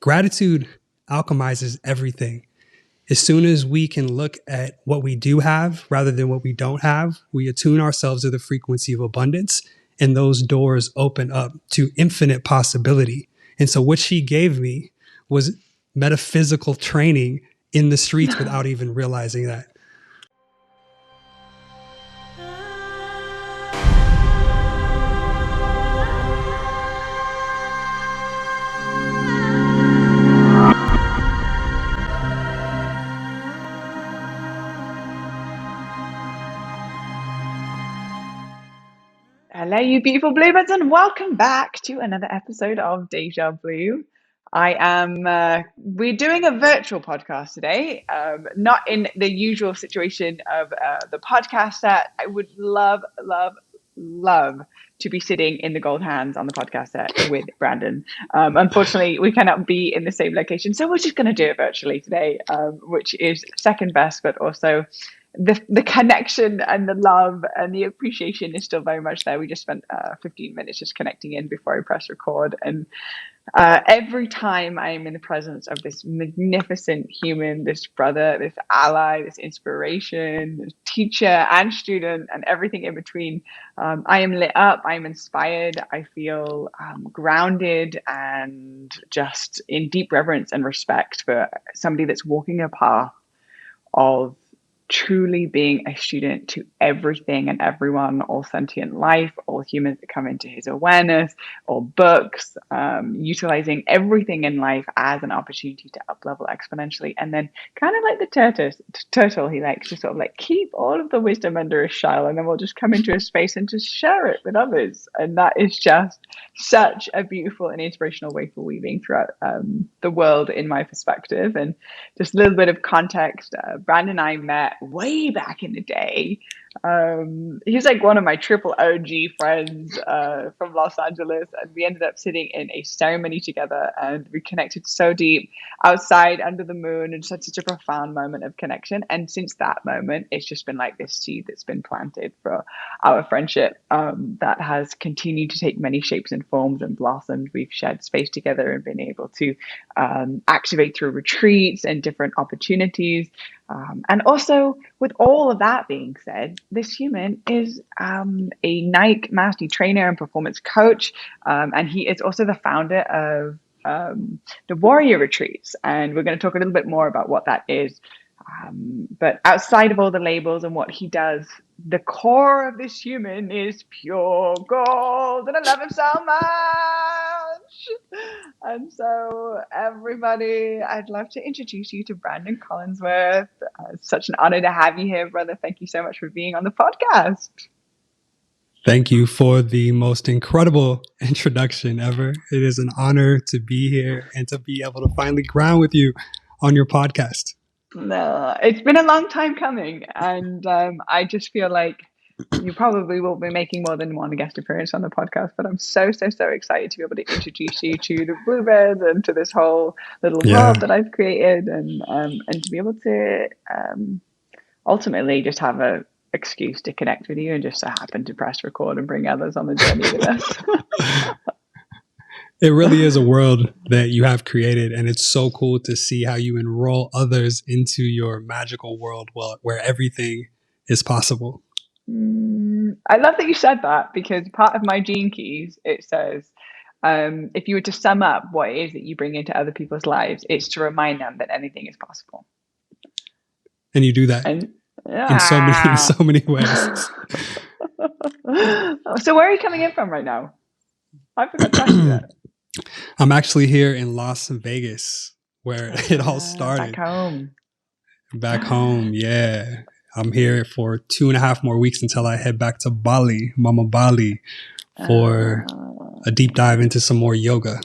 gratitude alchemizes everything. As soon as we can look at what we do have rather than what we don't have, we attune ourselves to the frequency of abundance, and those doors open up to infinite possibility. And so what she gave me was metaphysical training in the streets without even realizing that. Hello, you beautiful bluebirds, and welcome back to another episode of Deja Blu. We're doing a virtual podcast today, not in the usual situation of the podcast set. I would love to be sitting in the gold hands on the podcast set with Branden. Unfortunately, we cannot be in the same location, so we're just going to do it virtually today, which is second best, but also the connection and the love and the appreciation is still very much there. We just spent 15 minutes just connecting in before I press record, and every time I am in the presence of this magnificent human, this brother, this ally, this inspiration, this teacher and student, and everything in between, I am lit up, I am inspired, I feel grounded and just in deep reverence and respect for somebody that's walking a path of truly being a student to everything and everyone, all sentient life, all humans that come into his awareness, all books, utilizing everything in life as an opportunity to up level exponentially. And then kind of like the turtle, he likes to sort of like keep all of the wisdom under his shell, and then we'll just come into a space and just share it with others. And that is just such a beautiful and inspirational way for weaving throughout the world, in my perspective. And just a little bit of context, Branden and I met way back in the day. He's like one of my triple OG friends from Los Angeles, and we ended up sitting in a ceremony together, and we connected so deep outside under the moon, and such a profound moment of connection. And since that moment, it's just been like this seed that's been planted for our friendship that has continued to take many shapes and forms and blossomed. We've shared space together and been able to activate through retreats and different opportunities. And also, with all of that being said, this human is a Nike mastery trainer and performance coach, and he is also the founder of the Warrior Retreats. And we're going to talk a little bit more about what that is. But outside of all the labels and what he does, the core of this human is pure gold, and I love him so much. And so, everybody, I'd love to introduce you to Branden Collinsworth. It's such an honor to have you here, brother. Thank you so much for being on the podcast. Thank you for the most incredible introduction ever. It is an honor to be here and to be able to finally ground with you on your podcast. No, it's been a long time coming, and I just feel like you probably will be making more than one guest appearance on the podcast, but I'm so excited to be able to introduce you to the bluebirds and to this whole little world that I've created, and to be able to ultimately just have a excuse to connect with you and just so happen to press record and bring others on the journey with us. It really is a world that you have created, and it's so cool to see how you enroll others into your magical world where everything is possible. I love that you said that, because part of my gene keys, it says, if you were to sum up what it is that you bring into other people's lives, it's to remind them that anything is possible. And you do that in so many ways. So where are you coming in from right now? I forgot to ask you that. I'm actually here in Las Vegas, where it all started. Back home, yeah. I'm here for 2.5 more weeks until I head back to Bali, Mama Bali, for a deep dive into some more yoga.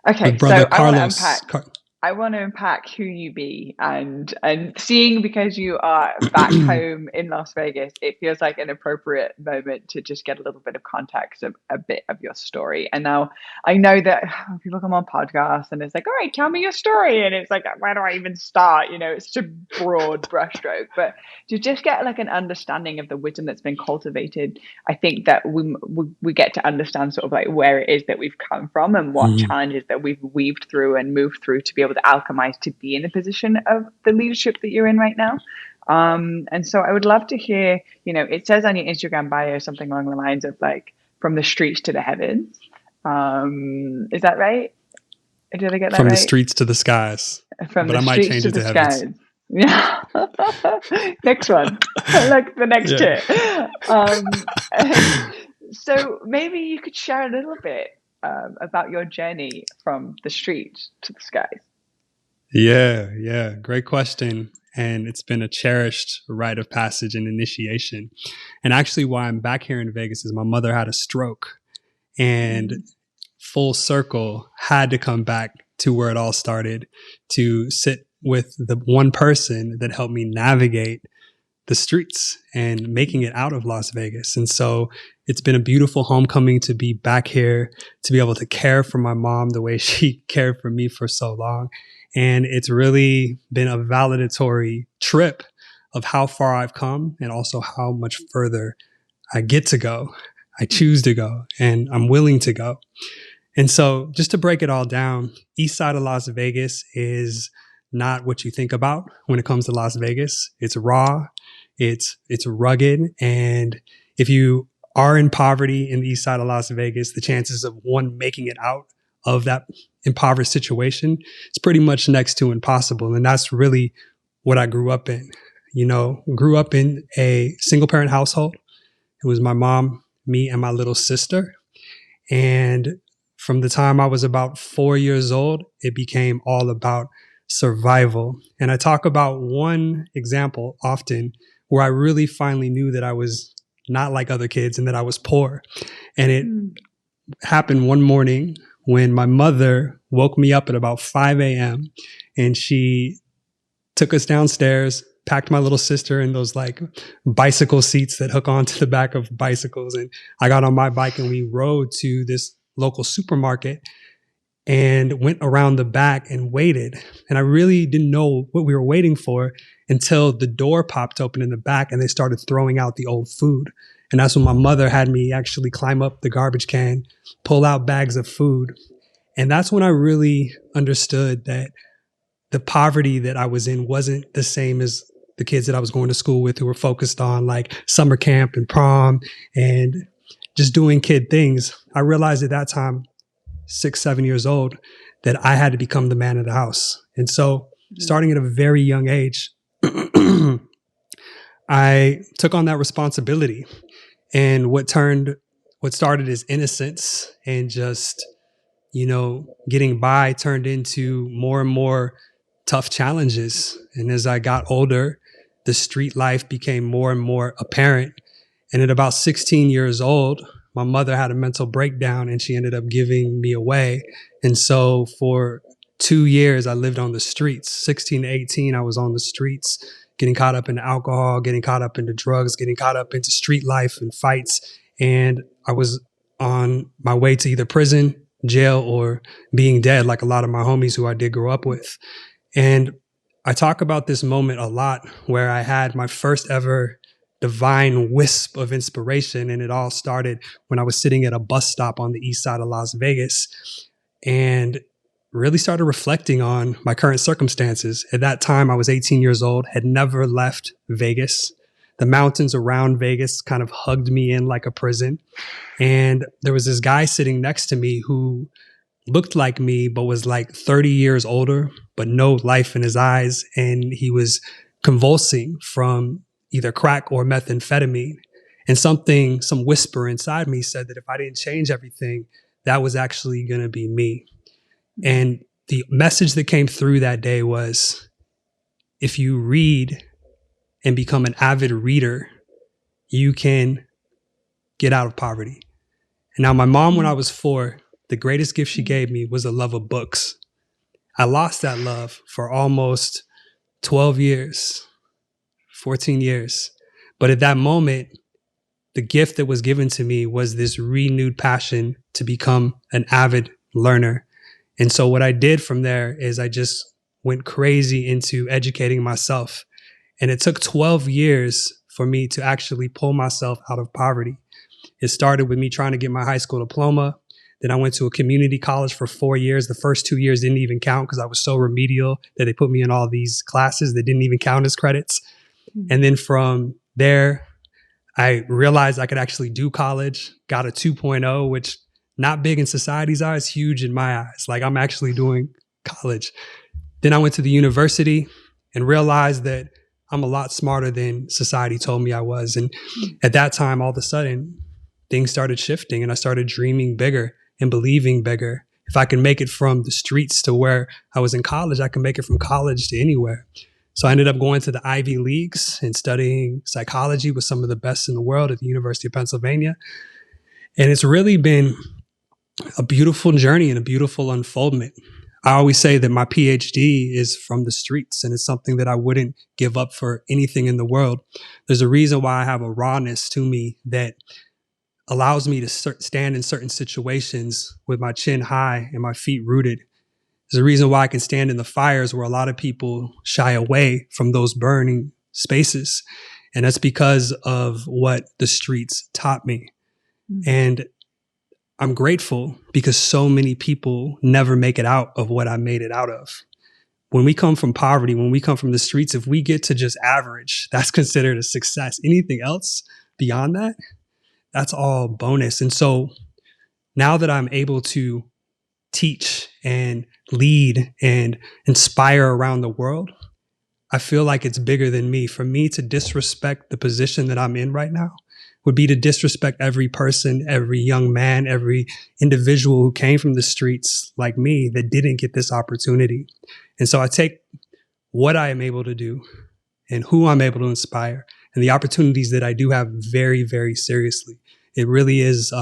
Okay, With brother so Carlos. I want to unpack. I want to unpack who you be, and seeing, because you are back home in Las Vegas, it feels like an appropriate moment to just get a little bit of context of a bit of your story. And now I know that people come on podcasts and it's like, all right, tell me your story. And it's like, where do I even start? You know, it's such a broad brushstroke. But to just get like an understanding of the wisdom that's been cultivated, I think that we get to understand sort of like where it is that we've come from and what Mhm. challenges that we've weaved through and moved through to be able to alchemize to be in the position of the leadership that you're in right now. And so I would love to hear, you know, it says on your Instagram bio something along the lines of like, from the streets to the heavens. Is that right? Did I get that From the right? streets to the skies, From but the I might streets change to it the to heavens. skies. Yeah. Next one. Like the next Yeah. hit. And so maybe you could share a little bit about your journey from the streets to the skies. Yeah, yeah. Great question. And it's been a cherished rite of passage and initiation. And actually, why I'm back here in Vegas is my mother had a stroke, and full circle had to come back to where it all started to sit with the one person that helped me navigate the streets and making it out of Las Vegas. And so it's been a beautiful homecoming to be back here, to be able to care for my mom the way she cared for me for so long. And it's really been a validatory trip of how far I've come and also how much further I get to go. I choose to go and I'm willing to go. And so just to break it all down, east side of Las Vegas is not what you think about when it comes to Las Vegas. It's raw, it's rugged, and if you are in poverty in the east side of Las Vegas, the chances of one making it out of that impoverished situation is pretty much next to impossible. And that's really what I grew up in. You know, grew up in a single parent household. It was my mom, me, and my little sister. And from the time I was about 4 years old, it became all about survival. And I talk about one example often where I really finally knew that I was not like other kids and that I was poor. And it happened one morning when my mother woke me up at about 5 a.m. and she took us downstairs, packed my little sister in those like bicycle seats that hook onto the back of bicycles. And I got on my bike and we rode to this local supermarket and went around the back and waited. And I really didn't know what we were waiting for until the door popped open in the back and they started throwing out the old food. And that's when my mother had me actually climb up the garbage can, pull out bags of food. And that's when I really understood that the poverty that I was in wasn't the same as the kids that I was going to school with who were focused on like summer camp and prom and just doing kid things. I realized at that time, 6, 7 years old, that I had to become the man of the house. And so starting at a very young age, I took on that responsibility. And what started as innocence and just, you know, getting by turned into more and more tough challenges. And as I got older, the street life became more and more apparent. And at about 16 years old, my mother had a mental breakdown and she ended up giving me away. And so for 2 years, I lived on the streets. 16 to 18, I was on the streets, getting caught up in alcohol, getting caught up into drugs, getting caught up into street life and fights. And I was on my way to either prison, jail, or being dead, like a lot of my homies who I did grow up with. And I talk about this moment a lot where I had my first ever divine wisp of inspiration. And it all started when I was sitting at a bus stop on the east side of Las Vegas and really started reflecting on my current circumstances. At that time, I was 18 years old, had never left Vegas. The mountains around Vegas kind of hugged me in like a prison. And there was this guy sitting next to me who looked like me, but was like 30 years older, but no life in his eyes. And he was convulsing from either crack or methamphetamine. And some whisper inside me said that if I didn't change everything, that was actually going to be me. And the message that came through that day was, if you read and become an avid reader, you can get out of poverty. And now my mom, when I was 4, the greatest gift she gave me was a love of books. I lost that love for almost 12 years, 14 years. But at that moment, the gift that was given to me was this renewed passion to become an avid learner. And so what I did from there is I just went crazy into educating myself. And it took 12 years for me to actually pull myself out of poverty. It started with me trying to get my high school diploma. Then I went to a community college for 4 years. The first 2 years didn't even count because I was so remedial that they put me in all these classes that didn't even count as credits. And then from there, I realized I could actually do college, got a 2.0, which not big in society's eyes, huge in my eyes. Like I'm actually doing college. Then I went to the university and realized that I'm a lot smarter than society told me I was. And at that time, all of a sudden, things started shifting and I started dreaming bigger and believing bigger. If I can make it from the streets to where I was in college, I can make it from college to anywhere. So I ended up going to the Ivy Leagues and studying psychology with some of the best in the world at the University of Pennsylvania. And it's really been a beautiful journey and a beautiful unfoldment. I always say that my PhD is from the streets, and it's something that I wouldn't give up for anything in the world. There's a reason why I have a rawness to me that allows me to stand in certain situations with my chin high and my feet rooted. There's a reason why I can stand in the fires where a lot of people shy away from those burning spaces. And that's because of what the streets taught me. And I'm grateful because so many people never make it out of what I made it out of. When we come from poverty, when we come from the streets, if we get to just average, that's considered a success. Anything else beyond that, that's all bonus. And so now that I'm able to teach and lead and inspire around the world, I feel like it's bigger than me. For me to disrespect the position that I'm in right now would be to disrespect every person, every young man, every individual who came from the streets like me that didn't get this opportunity. And so I take what I am able to do and who I'm able to inspire and the opportunities that I do have very, very seriously. It really is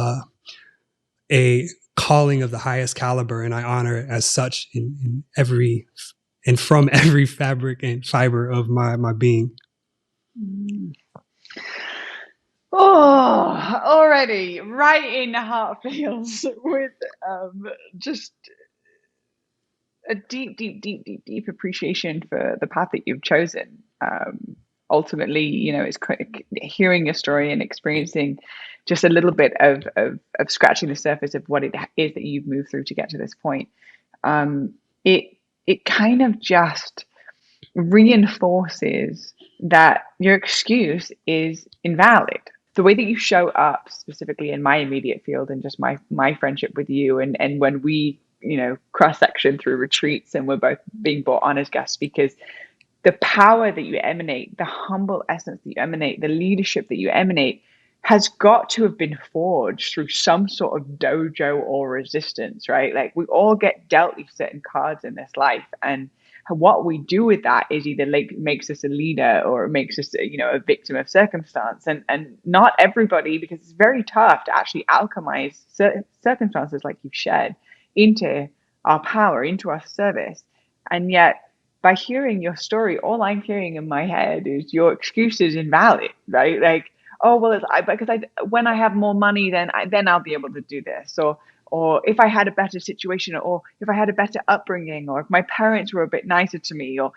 a calling of the highest caliber, and I honor it as such in every and from every fabric and fiber of my being. Oh, already right in the heart feels with just a deep appreciation for the path that you've chosen. Ultimately, it's hearing your story and experiencing just a little bit of scratching the surface of what it is that you've moved through to get to this point. It kind of just reinforces that your excuse is invalid. The way that you show up specifically in my immediate field and just my friendship with you, and when we cross section through retreats and we're both being brought on as guest speakers, the power that you emanate, the humble essence that you emanate, the leadership that you emanate has got to have been forged through some sort of dojo or resistance, right? Like we all get dealt these certain cards in this life, and what we do with that is either makes us a leader or it makes us a victim of circumstance, and not everybody, because it's very tough to actually alchemize circumstances like you've shared into our power, into our service. And yet by hearing your story, all I'm hearing in my head is your excuse is invalid, right? Like, oh well, when I have more money, then I'll be able to do this, or if I had a better situation, or if I had a better upbringing, or if my parents were a bit nicer to me, or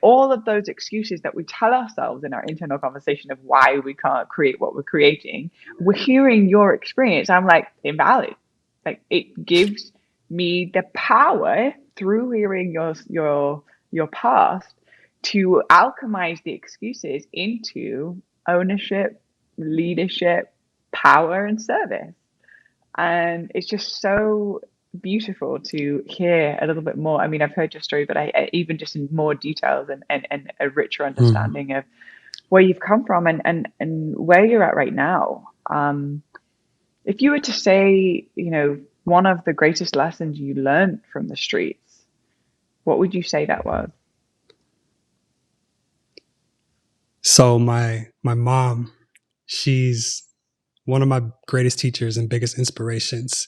all of those excuses that we tell ourselves in our internal conversation of why we can't create what we're creating. We're hearing your experience. I'm like, invalid. Like it gives me the power through hearing your past to alchemize the excuses into ownership, leadership, power, and service. And it's just so beautiful to hear a little bit more. I mean, I've heard your story, but I even just in more details and a richer understanding of where you've come from and where you're at right now. If you were to say, one of the greatest lessons you learned from the streets, what would you say that was? So my mom, she's one of my greatest teachers and biggest inspirations.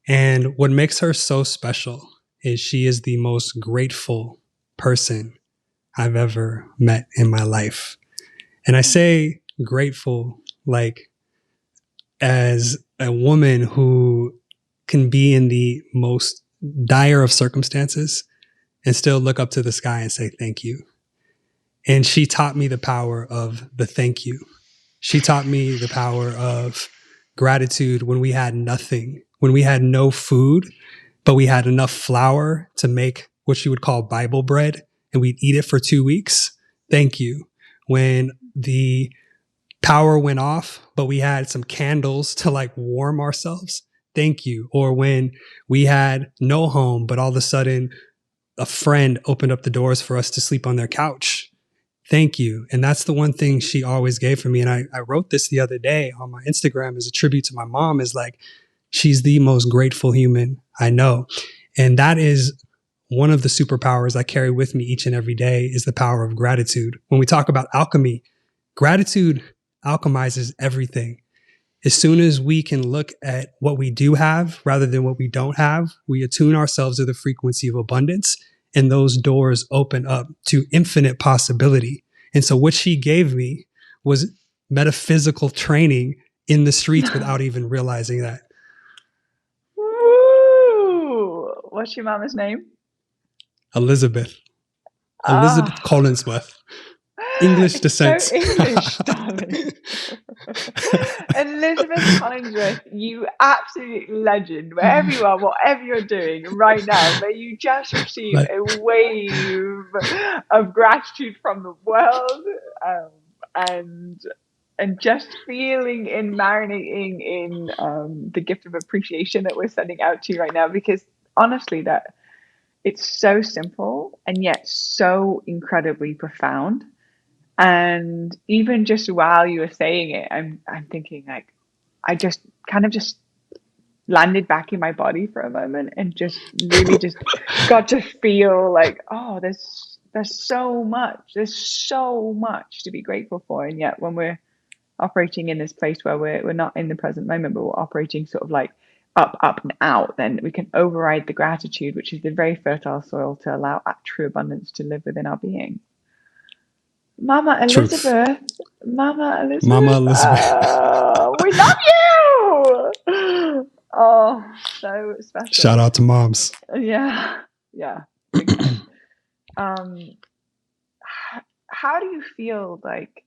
And what makes her so special is she is the most grateful person I've ever met in my life. And I say grateful like as a woman who can be in the most dire of circumstances and still look up to the sky and say thank you. And she taught me the power of the thank you. She taught me the power of gratitude when we had nothing, when we had no food, but we had enough flour to make what she would call Bible bread, and we'd eat it for 2 weeks. Thank you. When the power went off, but we had some candles to like warm ourselves. Thank you. Or when we had no home, but all of a sudden a friend opened up the doors for us to sleep on their couch. Thank you. And that's the one thing she always gave for me. And I wrote this the other day on my Instagram as a tribute to my mom, is like, she's the most grateful human I know. And that is one of the superpowers I carry with me each and every day, is the power of gratitude. When we talk about alchemy, gratitude alchemizes everything. As soon as we can look at what we do have rather than what we don't have, we attune ourselves to the frequency of abundance, and those doors open up to infinite possibility. And so what she gave me was metaphysical training in the streets without even realizing that. Woo! What's your mama's name? Elizabeth Collinsworth. English descent. So English, darling. Elizabeth Collinsworth, you absolute legend. Wherever you are, whatever you're doing right now, may you just receive a wave of gratitude from the world, and just feeling and marinating in the gift of appreciation that we're sending out to you right now. Because honestly, that it's so simple and yet so incredibly profound. And even just while you were saying it, I'm thinking like, I just kind of just landed back in my body for a moment and just really just got to feel like, oh, there's so much to be grateful for. And yet when we're operating in this place where we're not in the present moment, but we're operating sort of like up and out, then we can override the gratitude, which is the very fertile soil to allow true abundance to live within our being. Mama Elizabeth. Mama Elizabeth. We love you. Oh, so special. Shout out to moms. Yeah. How do you feel like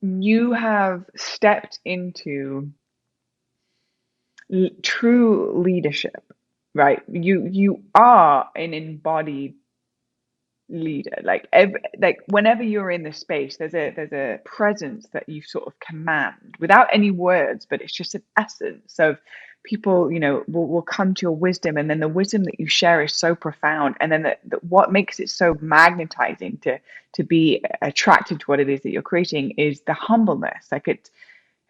you have stepped into true leadership, right? You are an embodied leader. Like whenever you're in this space, there's a presence that you sort of command without any words, but it's just an essence of people, will come to your wisdom, and then the wisdom that you share is so profound, and then what makes it so magnetizing to be attracted to what it is that you're creating is the humbleness. Like it's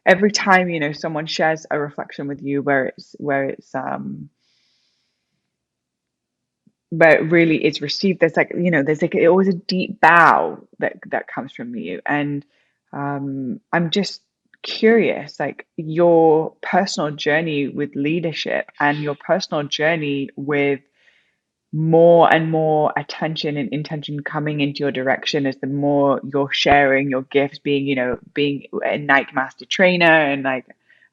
every time someone shares a reflection with you where it really is received, there's always a deep bow that comes from you. And I'm just curious, like your personal journey with leadership and your personal journey with more and more attention and intention coming into your direction as the more you're sharing your gifts, being a Nike master trainer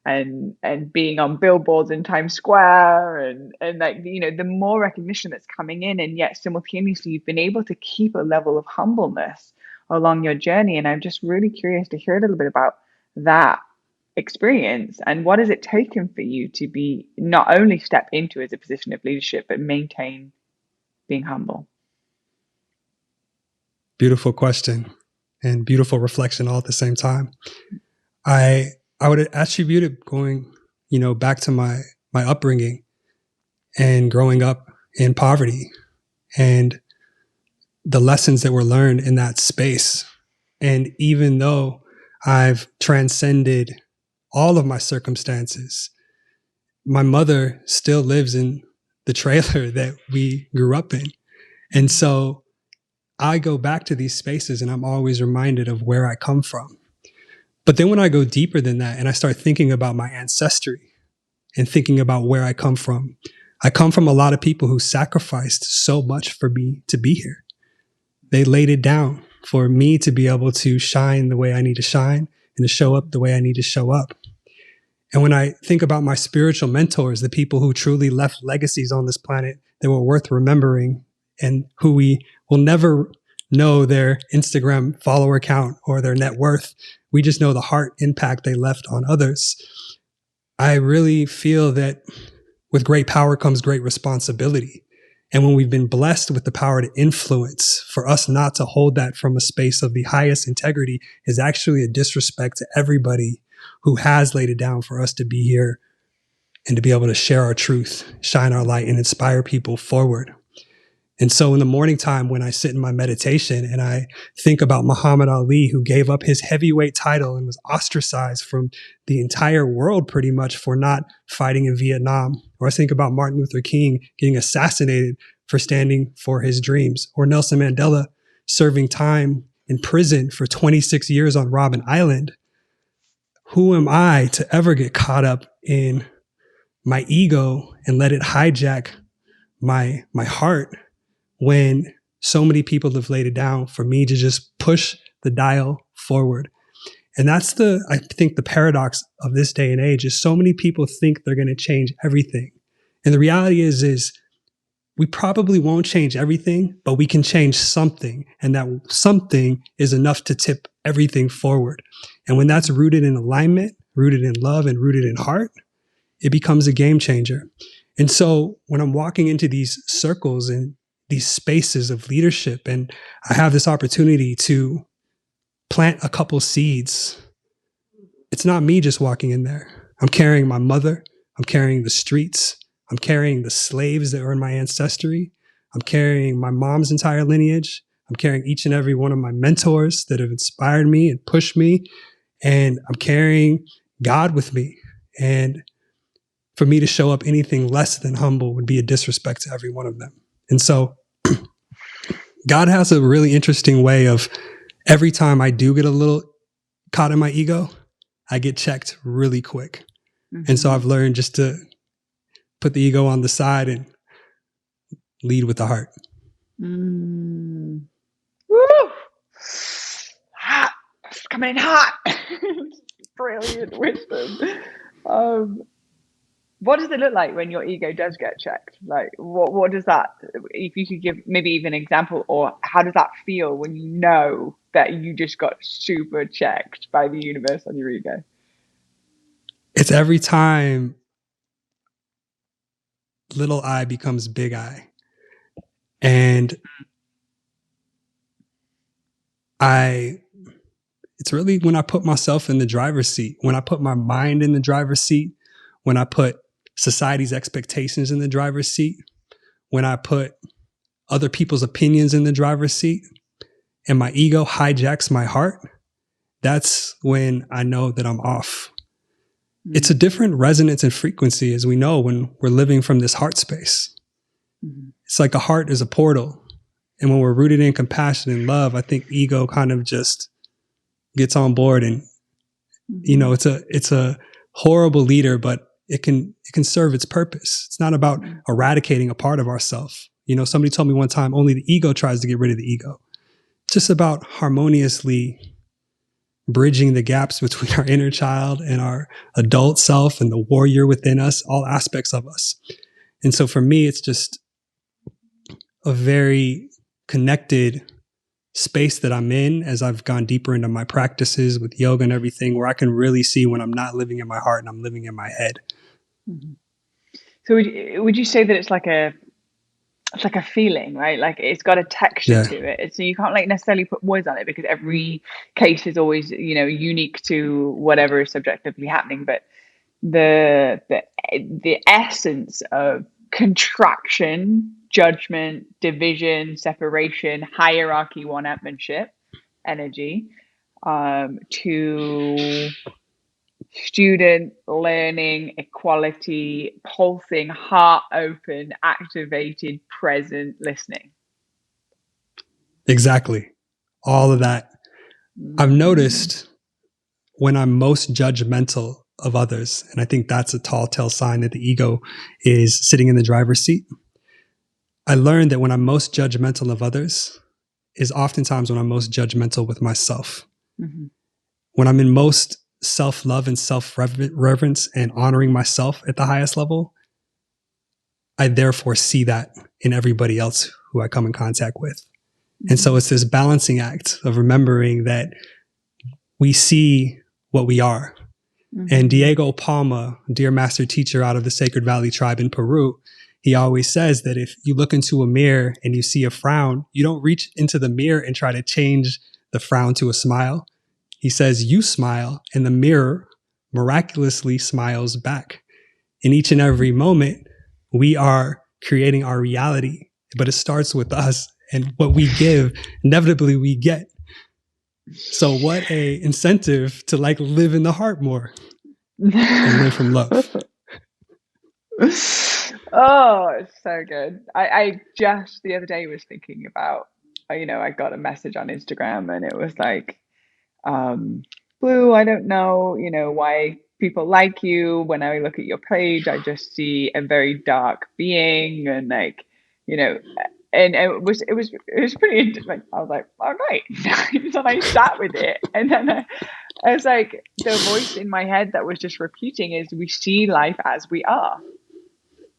and being on billboards in Times Square and the more recognition that's coming in, and yet simultaneously you've been able to keep a level of humbleness along your journey. And I'm just really curious to hear a little bit about that experience, and what has it taken for you to be not only step into as a position of leadership but maintain being humble. Beautiful question and beautiful reflection all at the same time. I would attribute it going, back to my upbringing and growing up in poverty and the lessons that were learned in that space. And even though I've transcended all of my circumstances, my mother still lives in the trailer that we grew up in. And so I go back to these spaces and I'm always reminded of where I come from. But then when I go deeper than that and I start thinking about my ancestry and thinking about where I come from, I come from a lot of people who sacrificed so much for me to be here. They laid it down for me to be able to shine the way I need to shine and to show up the way I need to show up. And when I think about my spiritual mentors, the people who truly left legacies on this planet that were worth remembering and who we will never know their Instagram follower count or their net worth, we just know the heart impact they left on others. I really feel that with great power comes great responsibility. And when we've been blessed with the power to influence, for us not to hold that from a space of the highest integrity is actually a disrespect to everybody who has laid it down for us to be here and to be able to share our truth, shine our light, and inspire people forward. And so in the morning time, when I sit in my meditation and I think about Muhammad Ali, who gave up his heavyweight title and was ostracized from the entire world pretty much for not fighting in Vietnam, or I think about Martin Luther King getting assassinated for standing for his dreams, or Nelson Mandela serving time in prison for 26 years on Robben Island, who am I to ever get caught up in my ego and let it hijack my heart when so many people have laid it down for me to just push the dial forward? And that's I think the paradox of this day and age is so many people think they're going to change everything. And the reality is we probably won't change everything, but we can change something. And that something is enough to tip everything forward. And when that's rooted in alignment, rooted in love, and rooted in heart, it becomes a game changer. And so when I'm walking into these circles and these spaces of leadership, and I have this opportunity to plant a couple seeds, it's not me just walking in there. I'm carrying my mother. I'm carrying the streets. I'm carrying the slaves that are in my ancestry. I'm carrying my mom's entire lineage. I'm carrying each and every one of my mentors that have inspired me and pushed me. And I'm carrying God with me. And for me to show up anything less than humble would be a disrespect to every one of them. And so God has a really interesting way of every time I do get a little caught in my ego, I get checked really quick. Mm-hmm. And so I've learned just to put the ego on the side and lead with the heart. Woo! Hot. It's coming in hot. Brilliant wisdom. What does it look like when your ego does get checked? Like, what does that, if you could give maybe even an example, or how does that feel when you know that you just got super checked by the universe on your ego? It's every time little I becomes big I. And it's really when I put myself in the driver's seat, when I put my mind in the driver's seat, when I put society's expectations in the driver's seat, when I put other people's opinions in the driver's seat, and my ego hijacks my heart, that's when I know that I'm off. Mm-hmm. It's a different resonance and frequency, as we know, when we're living from this heart space. Mm-hmm. It's like a heart is a portal. And when we're rooted in compassion and love, I think ego kind of just gets on board. And, you know, it's a horrible leader, but it can serve its purpose. It's not about eradicating a part of ourselves. You know, somebody told me one time, only the ego tries to get rid of the ego. It's just about harmoniously bridging the gaps between our inner child and our adult self and the warrior within us, all aspects of us. And so for me, it's just a very connected space that I'm in as I've gone deeper into my practices with yoga and everything, where I can really see when I'm not living in my heart and I'm living in my head. Mm-hmm. So would you say that it's like a feeling, right? Like it's got a texture to it. So you can't like necessarily put words on it because every case is always, you know, unique to whatever is subjectively happening. But the essence of contraction, judgment, division, separation, hierarchy, one-upmanship, energy, to student learning, equality, pulsing, heart open, activated, present, listening. Exactly. All of that. I've noticed when I'm most judgmental of others. And I think that's a tall tale sign that the ego is sitting in the driver's seat. I learned that when I'm most judgmental of others is oftentimes when I'm most judgmental with myself. Mm-hmm. When I'm in most self-love and self-reverence and honoring myself at the highest level, I therefore see that in everybody else who I come in contact with. Mm-hmm. And so it's this balancing act of remembering that we see what we are. Mm-hmm. And Diego Palma, dear master teacher out of the Sacred Valley tribe in Peru, he always says that if you look into a mirror and you see a frown, you don't reach into the mirror and try to change the frown to a smile. He says you smile and the mirror miraculously smiles back. In each and every moment, we are creating our reality, but it starts with us, and what we give, inevitably we get. So what a incentive to like live in the heart more and live from love. Oh, it's so good. I just the other day was thinking about, I got a message on Instagram and it was like, Blue, I don't know, why people like you. When I look at your page, I just see a very dark being, and like, and it was pretty interesting. I was like, all right. So I sat with it, and then I was like, the voice in my head that was just repeating is, we see life as we are.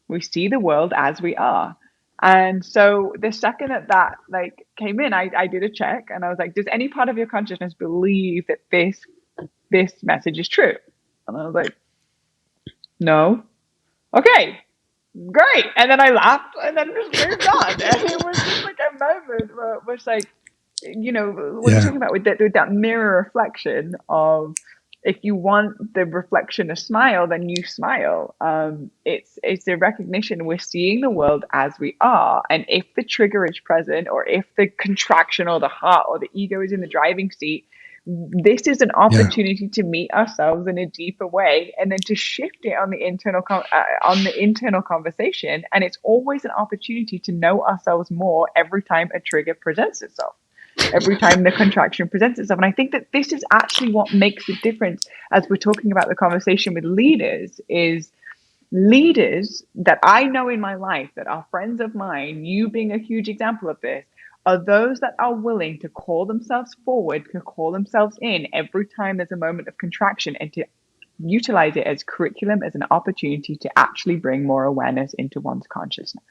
We see the world as we are. And so the second that like came in, I did a check and I was like, does any part of your consciousness believe that this message is true? And I was like, no. Okay, great. And then I laughed and then just moved on. And it was just like a moment where it was like, what you're talking about with that mirror reflection of, if you want the reflection to smile, then you smile. It's a recognition we're seeing the world as we are. And if the trigger is present, or if the contraction or the heart or the ego is in the driving seat, this is an opportunity to meet ourselves in a deeper way, and then to shift it on the internal conversation. And it's always an opportunity to know ourselves more every time a trigger presents itself. Every time the contraction presents itself. And I think that this is actually what makes the difference, as we're talking about the conversation with leaders, is leaders that I know in my life that are friends of mine, you being a huge example of this, are those that are willing to call themselves forward, to call themselves in every time there's a moment of contraction, and to utilize it as curriculum, as an opportunity to actually bring more awareness into one's consciousness.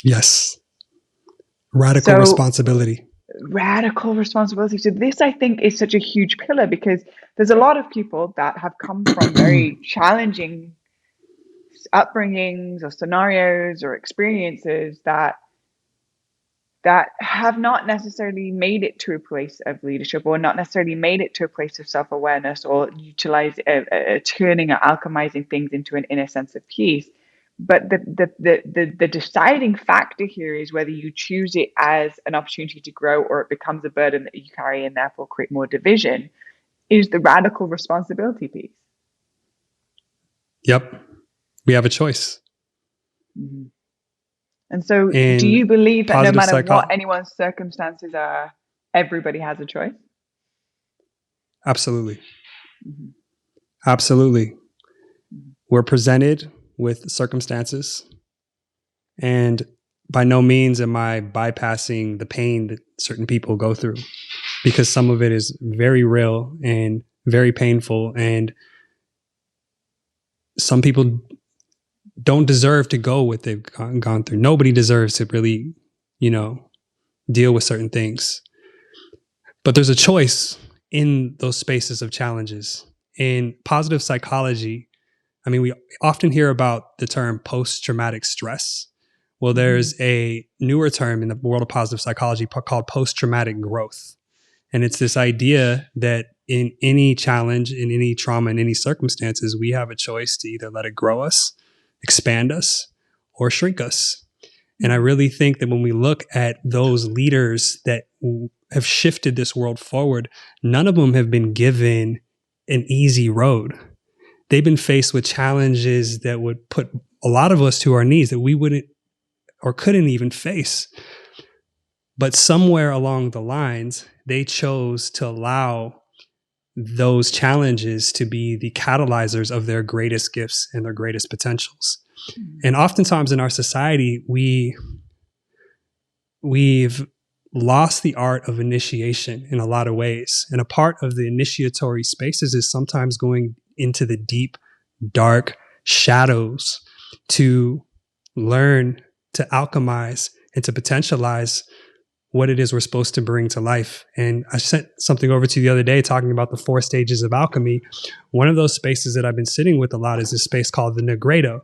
Yes. Radical responsibility. So this, I think, is such a huge pillar, because there's a lot of people that have come from very challenging upbringings or scenarios or experiences that have not necessarily made it to a place of leadership, or not necessarily made it to a place of self-awareness, or utilize turning or alchemizing things into an inner sense of peace. But the deciding factor here is whether you choose it as an opportunity to grow, or it becomes a burden that you carry and therefore create more division, is the radical responsibility piece. Yep. We have a choice. Mm-hmm. And so do you believe that no matter what anyone's circumstances are, everybody has a choice? Absolutely. Mm-hmm. Absolutely. We're presented with circumstances, and by no means am I bypassing the pain that certain people go through, because some of it is very real and very painful, and some people don't deserve to go what they've gone through. Nobody deserves to really, deal with certain things. But there's a choice in those spaces of challenges. In positive psychology, we often hear about the term post-traumatic stress. Well, there's a newer term in the world of positive psychology called post-traumatic growth. And it's this idea that in any challenge, in any trauma, in any circumstances, we have a choice to either let it grow us, expand us, or shrink us. And I really think that when we look at those leaders that have shifted this world forward, none of them have been given an easy road. They've been faced with challenges that would put a lot of us to our knees, that we wouldn't or couldn't even face. But somewhere along the lines, they chose to allow those challenges to be the catalyzers of their greatest gifts and their greatest potentials. And oftentimes in our society, we've lost the art of initiation in a lot of ways. And a part of the initiatory spaces is sometimes going into the deep, dark shadows to learn to alchemize and to potentialize what it is we're supposed to bring to life. And I sent something over to you the other day talking about the 4 stages of alchemy. One of those spaces that I've been sitting with a lot is this space called the Negredo.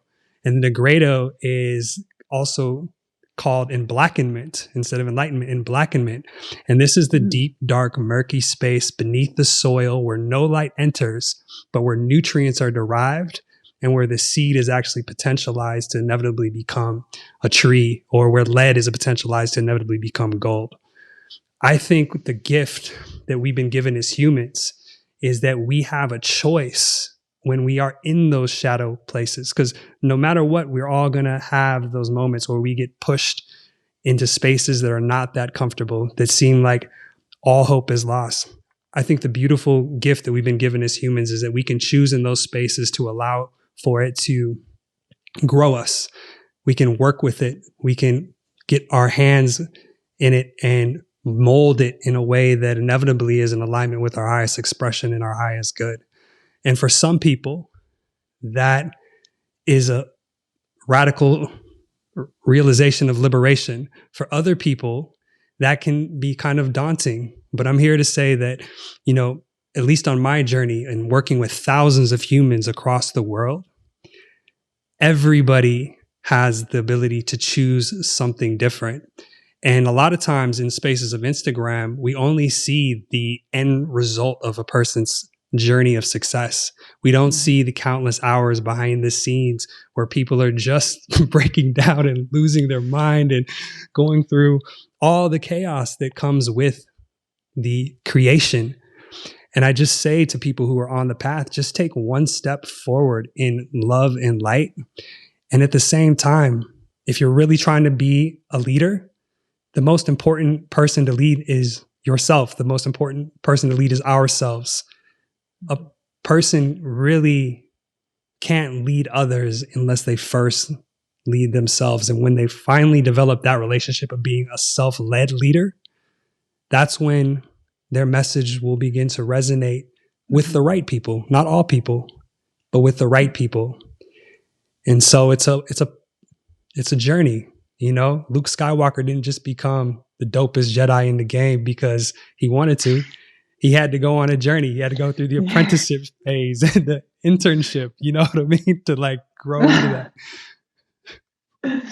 And the Negredo is also called emblackenment instead of enlightenment, emblackenment. And this is the deep, dark, murky space beneath the soil where no light enters, but where nutrients are derived and where the seed is actually potentialized to inevitably become a tree, or where lead is potentialized to inevitably become gold. I think the gift that we've been given as humans is that we have a choice when we are in those shadow places, because no matter what, we're all going to have those moments where we get pushed into spaces that are not that comfortable, that seem like all hope is lost. I think the beautiful gift that we've been given as humans is that we can choose in those spaces to allow for it to grow us. We can work with it. We can get our hands in it and mold it in a way that inevitably is in alignment with our highest expression and our highest good. And for some people, that is a radical realization of liberation. For other people, that can be kind of daunting. But I'm here to say that, at least on my journey and working with thousands of humans across the world, everybody has the ability to choose something different. And a lot of times in spaces of Instagram, we only see the end result of a person's journey of success. We don't see the countless hours behind the scenes where people are just breaking down and losing their mind and going through all the chaos that comes with the creation. And I just say to people who are on the path, just take one step forward in love and light. And at the same time, if you're really trying to be a leader, the most important person to lead is yourself. The most important person to lead is ourselves. A person really can't lead others unless they first lead themselves. And when they finally develop that relationship of being a self-led leader, that's when their message will begin to resonate with the right people, not all people, but with the right people. And so it's a journey. Luke Skywalker didn't just become the dopest Jedi in the game because he wanted to. He had to go on a journey. He had to go through the apprenticeship phase and the internship, you know what I mean? To grow into that.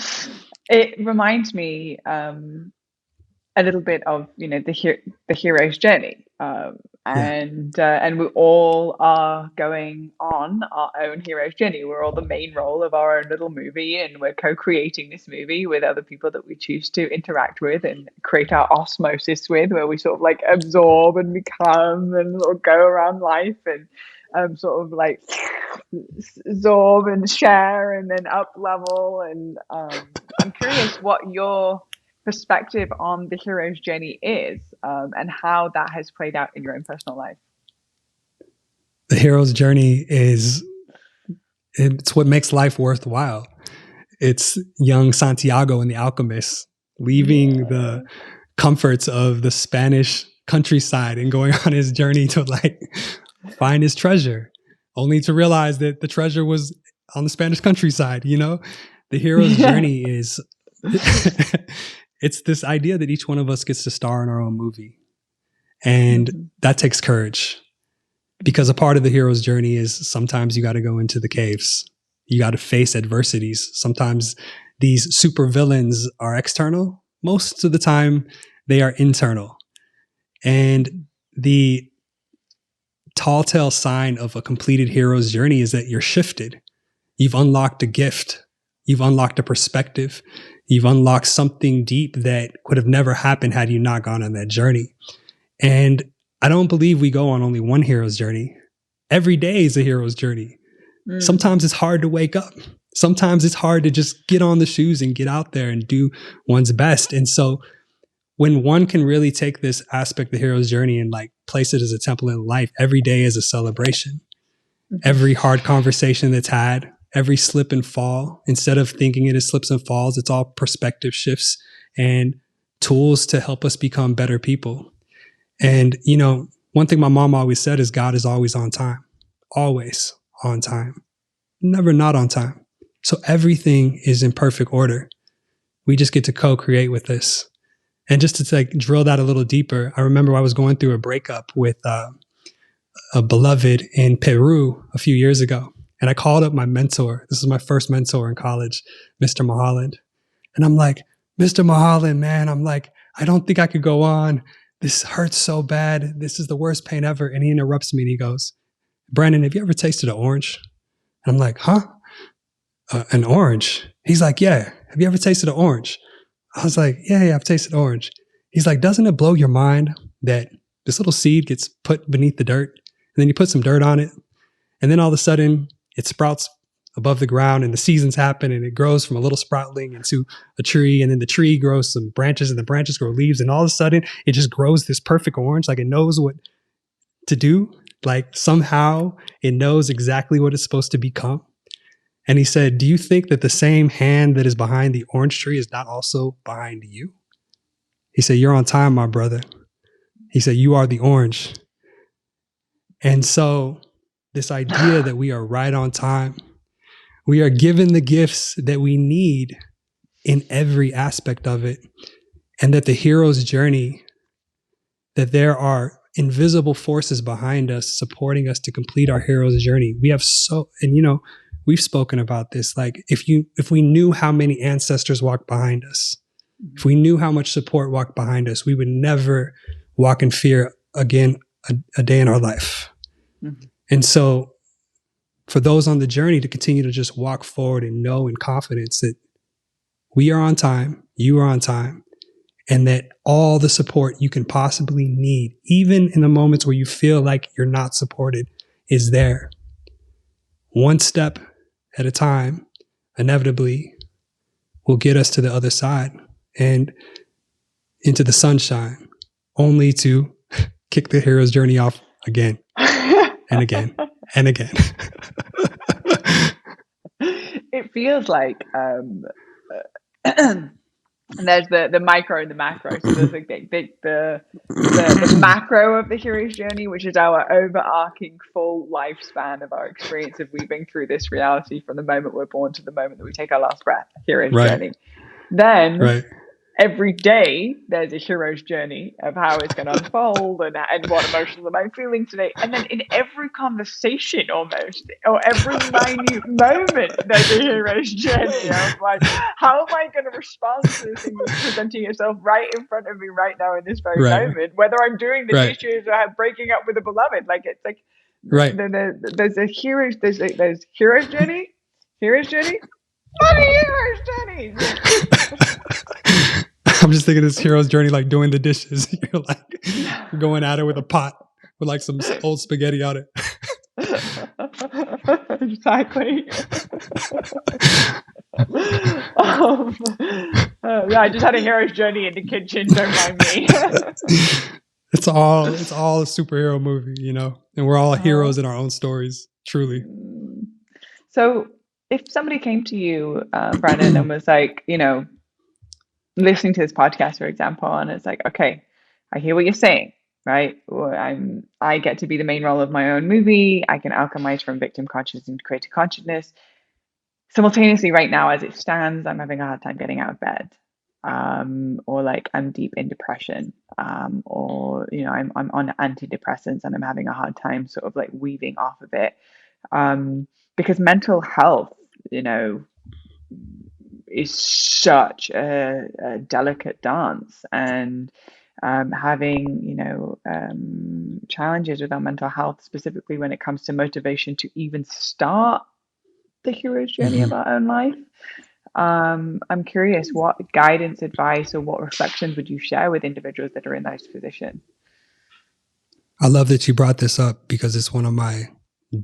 It reminds me a little bit of the hero's journey, and we all are going on our own hero's journey. We're all the main role of our own little movie, and we're co-creating this movie with other people that we choose to interact with and create our osmosis with, where we sort of absorb and become and sort of go around life and absorb and share and then up level. And I'm curious what your perspective on the hero's journey is, and how that has played out in your own personal life. The hero's journey it's what makes life worthwhile. It's young Santiago and the alchemist leaving the comforts of the Spanish countryside and going on his journey to find his treasure, only to realize that the treasure was on the Spanish countryside. The hero's journey is it's this idea that each one of us gets to star in our own movie. And that takes courage, because a part of the hero's journey is sometimes you got to go into the caves. You got to face adversities. Sometimes these supervillains are external. Most of the time they are internal. And the tall tale sign of a completed hero's journey is that you're shifted. You've unlocked a gift. You've unlocked a perspective. You've unlocked something deep that could have never happened had you not gone on that journey. And I don't believe we go on only one hero's journey. Every day is a hero's journey. Sometimes it's hard to wake up. Sometimes it's hard to just get on the shoes and get out there and do one's best. And so when one can really take this aspect of the hero's journey and place it as a temple in life. Every day is a celebration. Every hard conversation that's had, every slip and fall, instead of thinking it as slips and falls, it's all perspective shifts and tools to help us become better people. And, you know, one thing my mom always said is God is always on time, always on time, never not on time. So everything is in perfect order. We just get to co-create with this. And just to like drill that a little deeper, I remember I was going through a breakup with a beloved in Peru a few years ago. And I called up my mentor. This is my first mentor in college, Mr. Mahaland. And I'm like, Mr. Mahaland, man, I'm like, I don't think I could go on. This hurts so bad. This is the worst pain ever. And he interrupts me and he goes, Branden, have you ever tasted an orange? And I'm like, huh? An orange? He's like, yeah. Have you ever tasted an orange? I was like, yeah, I've tasted orange. He's like, doesn't it blow your mind that this little seed gets put beneath the dirt and then you put some dirt on it and then all of a sudden it sprouts above the ground and the seasons happen and it grows from a little sproutling into a tree and then the tree grows some branches and the branches grow leaves and all of a sudden it just grows this perfect orange, like it knows what to do. Like somehow it knows exactly what it's supposed to become. And he said, do you think that the same hand that is behind the orange tree is not also behind you? He said, you're on time, my brother. He said, you are the orange. And so this idea that we are right on time, we are given the gifts that we need in every aspect of it. And that the hero's journey, that there are invisible forces behind us supporting us to complete our hero's journey. We have and you know, we've spoken about this. Like if we knew how many ancestors walked behind us, if we knew how much support walked behind us, we would never walk in fear again a day in our life. Mm-hmm. And so for those on the journey to continue to just walk forward and know in confidence that we are on time, you are on time, and that all the support you can possibly need, even in the moments where you feel like you're not supported, is there. One step at a time, inevitably, will get us to the other side and into the sunshine, only to kick the hero's journey off again and again and again. It feels like there's the micro and the macro. So there's like the macro of the hero's journey, which is our overarching full lifespan of our experience of weaving through this reality from the moment we're born to the moment that we take our last breath. Hero's journey. Then every day there's a hero's journey of how it's going to unfold and what emotions am I feeling today. And then in every conversation almost, or every minute moment, there's a hero's journey of like, how am I going to respond to the thing that's presenting itself right in front of me right now in this very moment, whether I'm doing the dishes or I'm breaking up with a beloved. Like it's like there's a hero's journey, what a hero's journey. I'm just thinking this hero's journey, like doing the dishes. You're like going at it with a pot with like some old spaghetti on it. Exactly. I just had a hero's journey in the kitchen. Don't mind me. It's all a superhero movie, you know, and we're all heroes in our own stories, truly. So if somebody came to you, Branden, and was like, you know, listening to this podcast, for example, and it's like, okay, I hear what you're saying, right? I get to be the main role of my own movie. I can alchemize from victim consciousness into creative consciousness. Simultaneously, right now, as it stands, I'm having a hard time getting out of bed, or like I'm deep in depression, or you know, I'm on antidepressants and I'm having a hard time sort of like weaving off of it, because mental health, you know, is such a delicate dance, and having, you know, challenges with our mental health, specifically when it comes to motivation to even start the hero's journey of our own life. I'm curious, what guidance, advice, or what reflections would you share with individuals that are in those positions? I love that you brought this up because it's one of my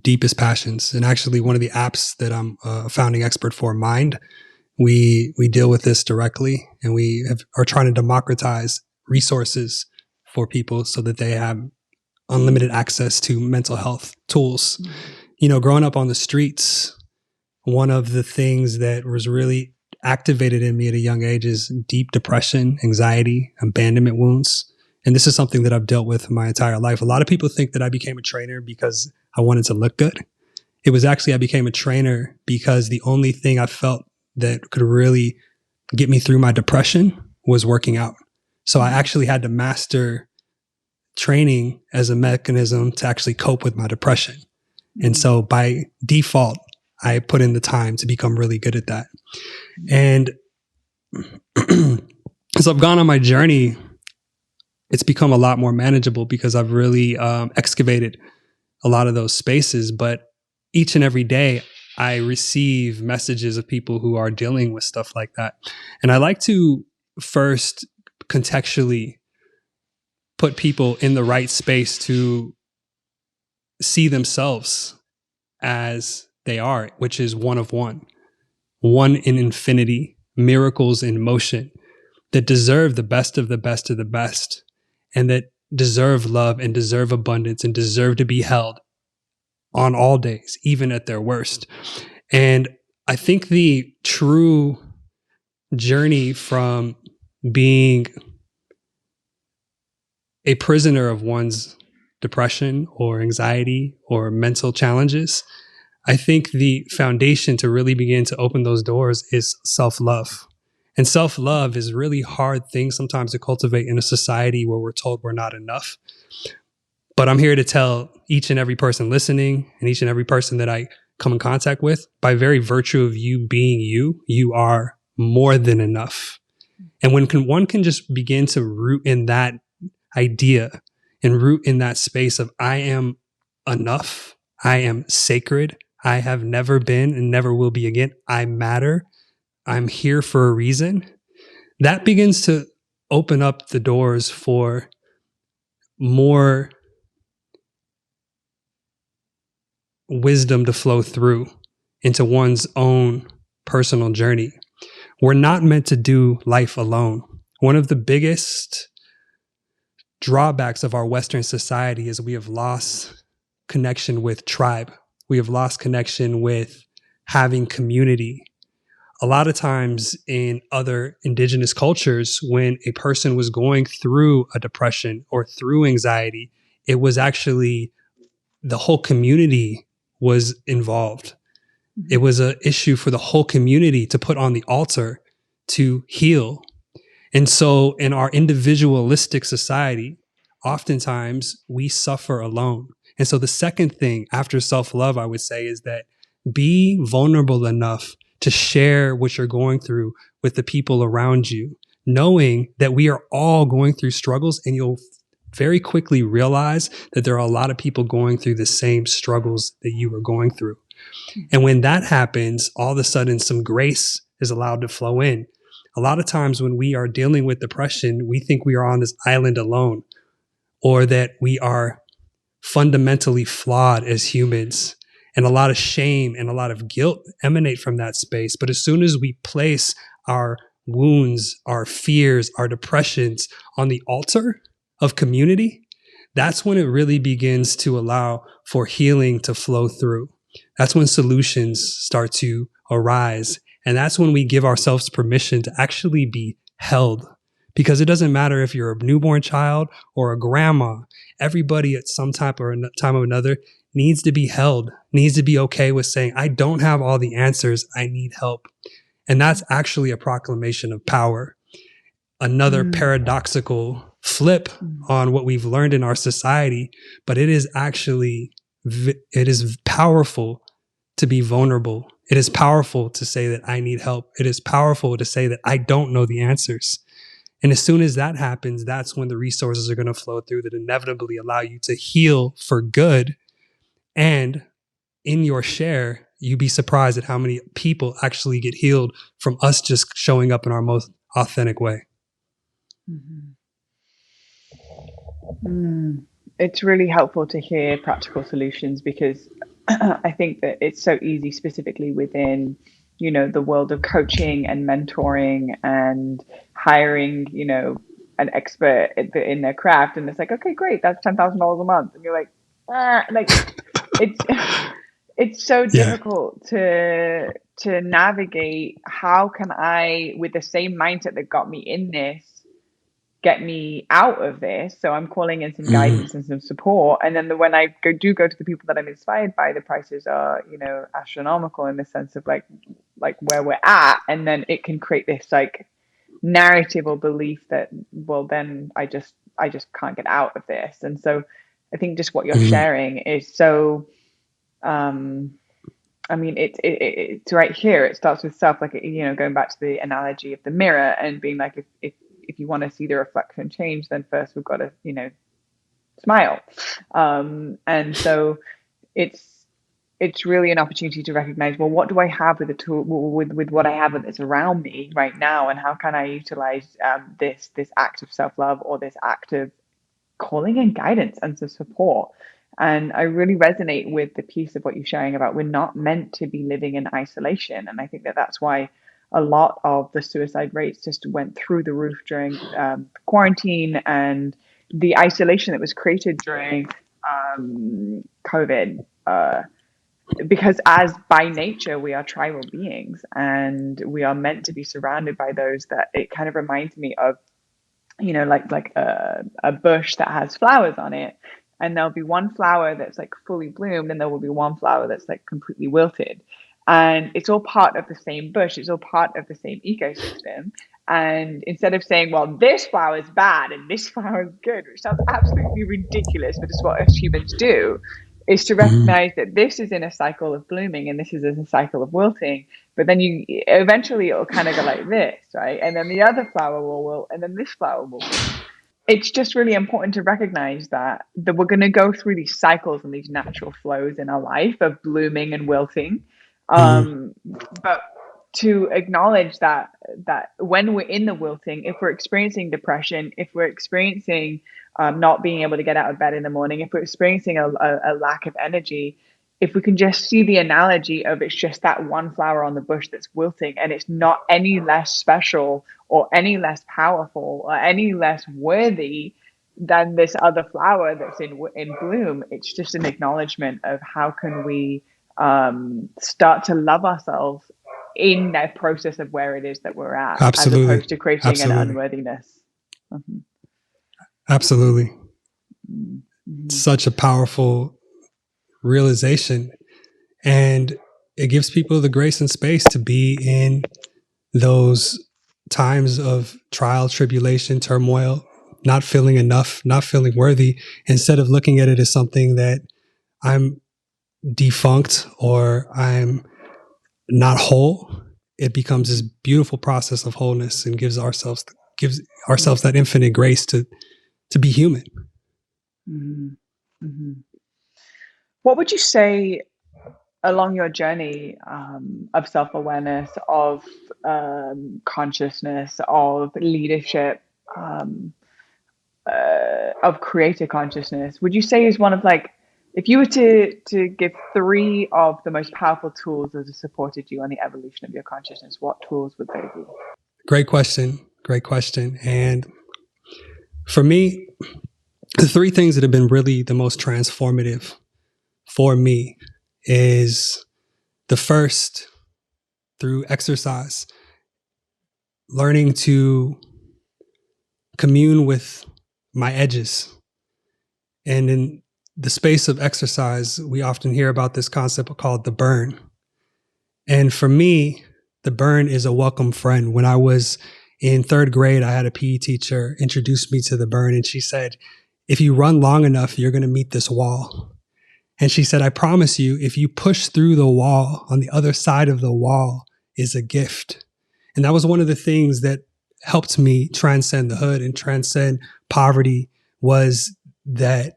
deepest passions, and actually one of the apps that I'm a founding expert for, Mind. We deal with this directly, and we are trying to democratize resources for people so that they have unlimited access to mental health tools. Growing up on the streets, one of the things that was really activated in me at a young age is deep depression, anxiety, abandonment wounds. And this is something that I've dealt with my entire life. A lot of people think that I became a trainer because I wanted to look good. It was actually, I became a trainer because the only thing I felt that could really get me through my depression was working out. So I actually had to master training as a mechanism to actually cope with my depression. And so by default, I put in the time to become really good at that. And as I've gone on my journey, it's become a lot more manageable because I've really excavated a lot of those spaces. But each and every day, I receive messages of people who are dealing with stuff like that. And I like to first contextually put people in the right space to see themselves as they are, which is one of one in infinity, miracles in motion, that deserve the best of the best of the best, and that deserve love and deserve abundance and deserve to be held on all days, even at their worst. And I think the true journey from being a prisoner of one's depression or anxiety or mental challenges, I think the foundation to really begin to open those doors is self-love. And self-love is a really hard thing sometimes to cultivate in a society where we're told we're not enough. But I'm here to tell each and every person listening and each and every person that I come in contact with, by very virtue of you being you, you are more than enough. And when one can just begin to root in that idea and root in that space of I am enough, I am sacred, I have never been and never will be again, I matter, I'm here for a reason, that begins to open up the doors for more wisdom to flow through into one's own personal journey. We're not meant to do life alone. One of the biggest drawbacks of our Western society is we have lost connection with tribe. We have lost connection with having community. A lot of times in other indigenous cultures, when a person was going through a depression or through anxiety, it was actually the whole community was involved. It was an issue for the whole community to put on the altar to heal. And so in our individualistic society, oftentimes we suffer alone. And so the second thing after self-love, I would say, is that be vulnerable enough to share what you're going through with the people around you, knowing that we are all going through struggles, and you'll very quickly realize that there are a lot of people going through the same struggles that you are going through. And when that happens, all of a sudden some grace is allowed to flow in. A lot of times when we are dealing with depression, we think we are on this island alone, or that we are fundamentally flawed as humans. And a lot of shame and a lot of guilt emanate from that space. But as soon as we place our wounds, our fears, our depressions on the altar of community, that's when it really begins to allow for healing to flow through. That's when solutions start to arise. And that's when we give ourselves permission to actually be held. Because it doesn't matter if you're a newborn child or a grandma, everybody at some time or another needs to be held, needs to be okay with saying, I don't have all the answers, I need help. And that's actually a proclamation of power. Another paradoxical flip on what we've learned in our society, but it is actually, it is powerful to be vulnerable. It is powerful to say that I need help. It is powerful to say that I don't know the answers. And as soon as that happens, that's when the resources are going to flow through that inevitably allow you to heal for good. And in your share, you'd be surprised at how many people actually get healed from us just showing up in our most authentic way. It's really helpful to hear practical solutions, because I think that it's so easy, specifically within, the world of coaching and mentoring and hiring, an expert in their craft, and it's like, okay, great, that's $10,000 a month, and you're like, it's it's so Yeah. difficult to navigate. How can I, with the same mindset that got me in this, get me out of this? So I'm calling in some Mm-hmm. guidance and some support. And then when I go to the people that I'm inspired by, the prices are, astronomical in the sense of like where we're at. And then it can create this like narrative or belief that, well, then I just can't get out of this. And so I think just what you're Mm-hmm. sharing is so, I mean, it's right here. It starts with self, like, going back to the analogy of the mirror and being like, if you want to see the reflection change, then first we've got to, smile. And so it's really an opportunity to recognize, well, what do I have with the tool, with what I have that's around me right now, and how can I utilize this act of self-love, or this act of calling in guidance and some support. And I really resonate with the piece of what you're sharing about we're not meant to be living in isolation. And I think that that's why a lot of the suicide rates just went through the roof during quarantine, and the isolation that was created during COVID. Because as by nature we are tribal beings, and we are meant to be surrounded by those, that it kind of reminds me of, like a bush that has flowers on it, and there'll be one flower that's like fully bloomed, and there will be one flower that's like completely wilted, and it's all part of the same bush, it's all part of the same ecosystem. And instead of saying, well, this flower is bad and this flower is good, which sounds absolutely ridiculous, but it's what us humans do, is to Mm-hmm. recognize that this is in a cycle of blooming and this is in a cycle of wilting. But then you eventually it'll kind of go like this, right? And then the other flower will wilt, and then this flower will bloom. It's just really important to recognize that we're going to go through these cycles and these natural flows in our life of blooming and wilting. Mm-hmm. But to acknowledge that when we're in the wilting, if we're experiencing depression, if we're experiencing not being able to get out of bed in the morning, if we're experiencing a lack of energy, if we can just see the analogy of it's just that one flower on the bush that's wilting, and it's not any less special or any less powerful or any less worthy than this other flower that's in bloom. It's just an acknowledgement of how can we start to love ourselves in that process of where it is that we're at, as Absolutely. opposed to creating an Absolutely. unworthiness. Mm-hmm. Absolutely. Mm-hmm. Such a powerful realization. And it gives people the grace and space to be in those times of trial, tribulation, turmoil, not feeling enough, not feeling worthy, instead of looking at it as something that I'm defunct or I'm not whole. It becomes this beautiful process of wholeness, and gives ourselves that infinite grace to be human. Mm-hmm. Mm-hmm. What would you say along your journey of self-awareness, of consciousness, of leadership, um, of creator consciousness, would you say is one of, like, if you were to give three of the most powerful tools that have supported you on the evolution of your consciousness, what tools would they be? Great question. Great question. And for me, the three things that have been really the most transformative for me is the first, through exercise, learning to commune with my edges. And in the space of exercise, we often hear about this concept called the burn. And for me, the burn is a welcome friend. When I was in third grade, I had a PE teacher introduce me to the burn, and she said, if you run long enough, you're going to meet this wall. And she said, I promise you, if you push through the wall, on the other side of the wall is a gift. And that was one of the things that helped me transcend the hood and transcend poverty, was that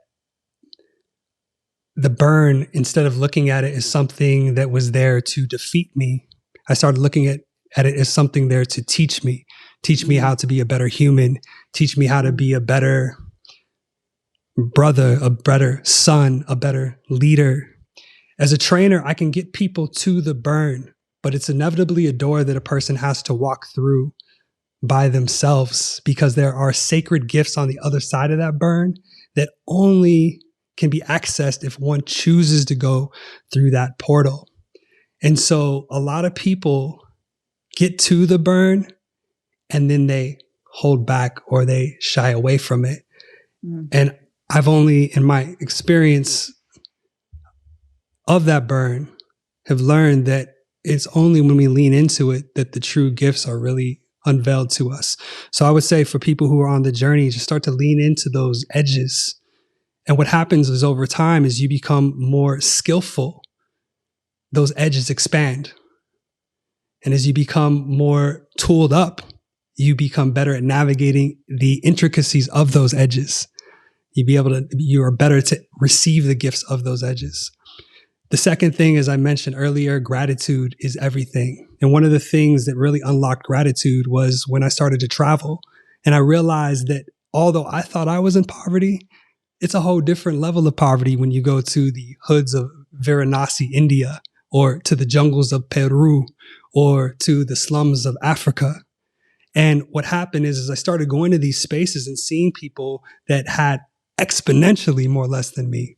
the burn, instead of looking at it as something that was there to defeat me, I started looking at it as something there to teach me how to be a better human, teach me how to be a better brother, a better son, a better leader. As a trainer, I can get people to the burn, but it's inevitably a door that a person has to walk through by themselves, because there are sacred gifts on the other side of that burn that only can be accessed if one chooses to go through that portal. And so a lot of people get to the burn and then they hold back or they shy away from it. And I've only, in my experience of that burn, have learned that it's only when we lean into it that the true gifts are really unveiled to us. So I would say for people who are on the journey, just start to lean into those edges. And what happens is over time, as you become more skillful, those edges expand. And as you become more tooled up, you become better at navigating the intricacies of those edges. You are better to receive the gifts of those edges. The second thing, as I mentioned earlier, gratitude is everything. And one of the things that really unlocked gratitude was when I started to travel. And I realized that although I thought I was in poverty, it's a whole different level of poverty when you go to the hoods of Varanasi, India, or to the jungles of Peru, or to the slums of Africa. And what happened is I started going to these spaces and seeing people that had exponentially more less than me.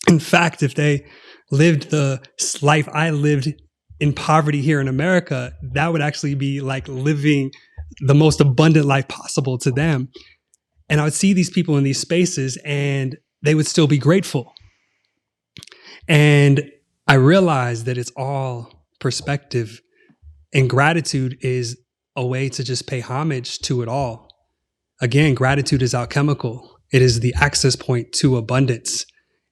In fact, if they lived the life I lived in poverty here in America, that would actually be like living the most abundant life possible to them. And I would see these people in these spaces and they would still be grateful. And I realized that it's all perspective, and gratitude is a way to just pay homage to it all. Again, gratitude is alchemical. It is the access point to abundance.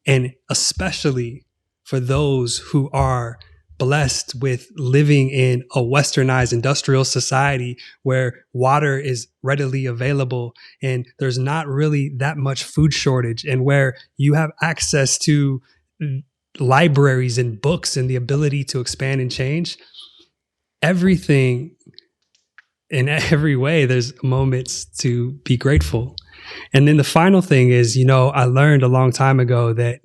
And especially for those who are blessed with living in a westernized industrial society where water is readily available and there's not really that much food shortage, and where you have access to libraries and books and the ability to expand and change. Everything, in every way, there's moments to be grateful. And then the final thing is, I learned a long time ago that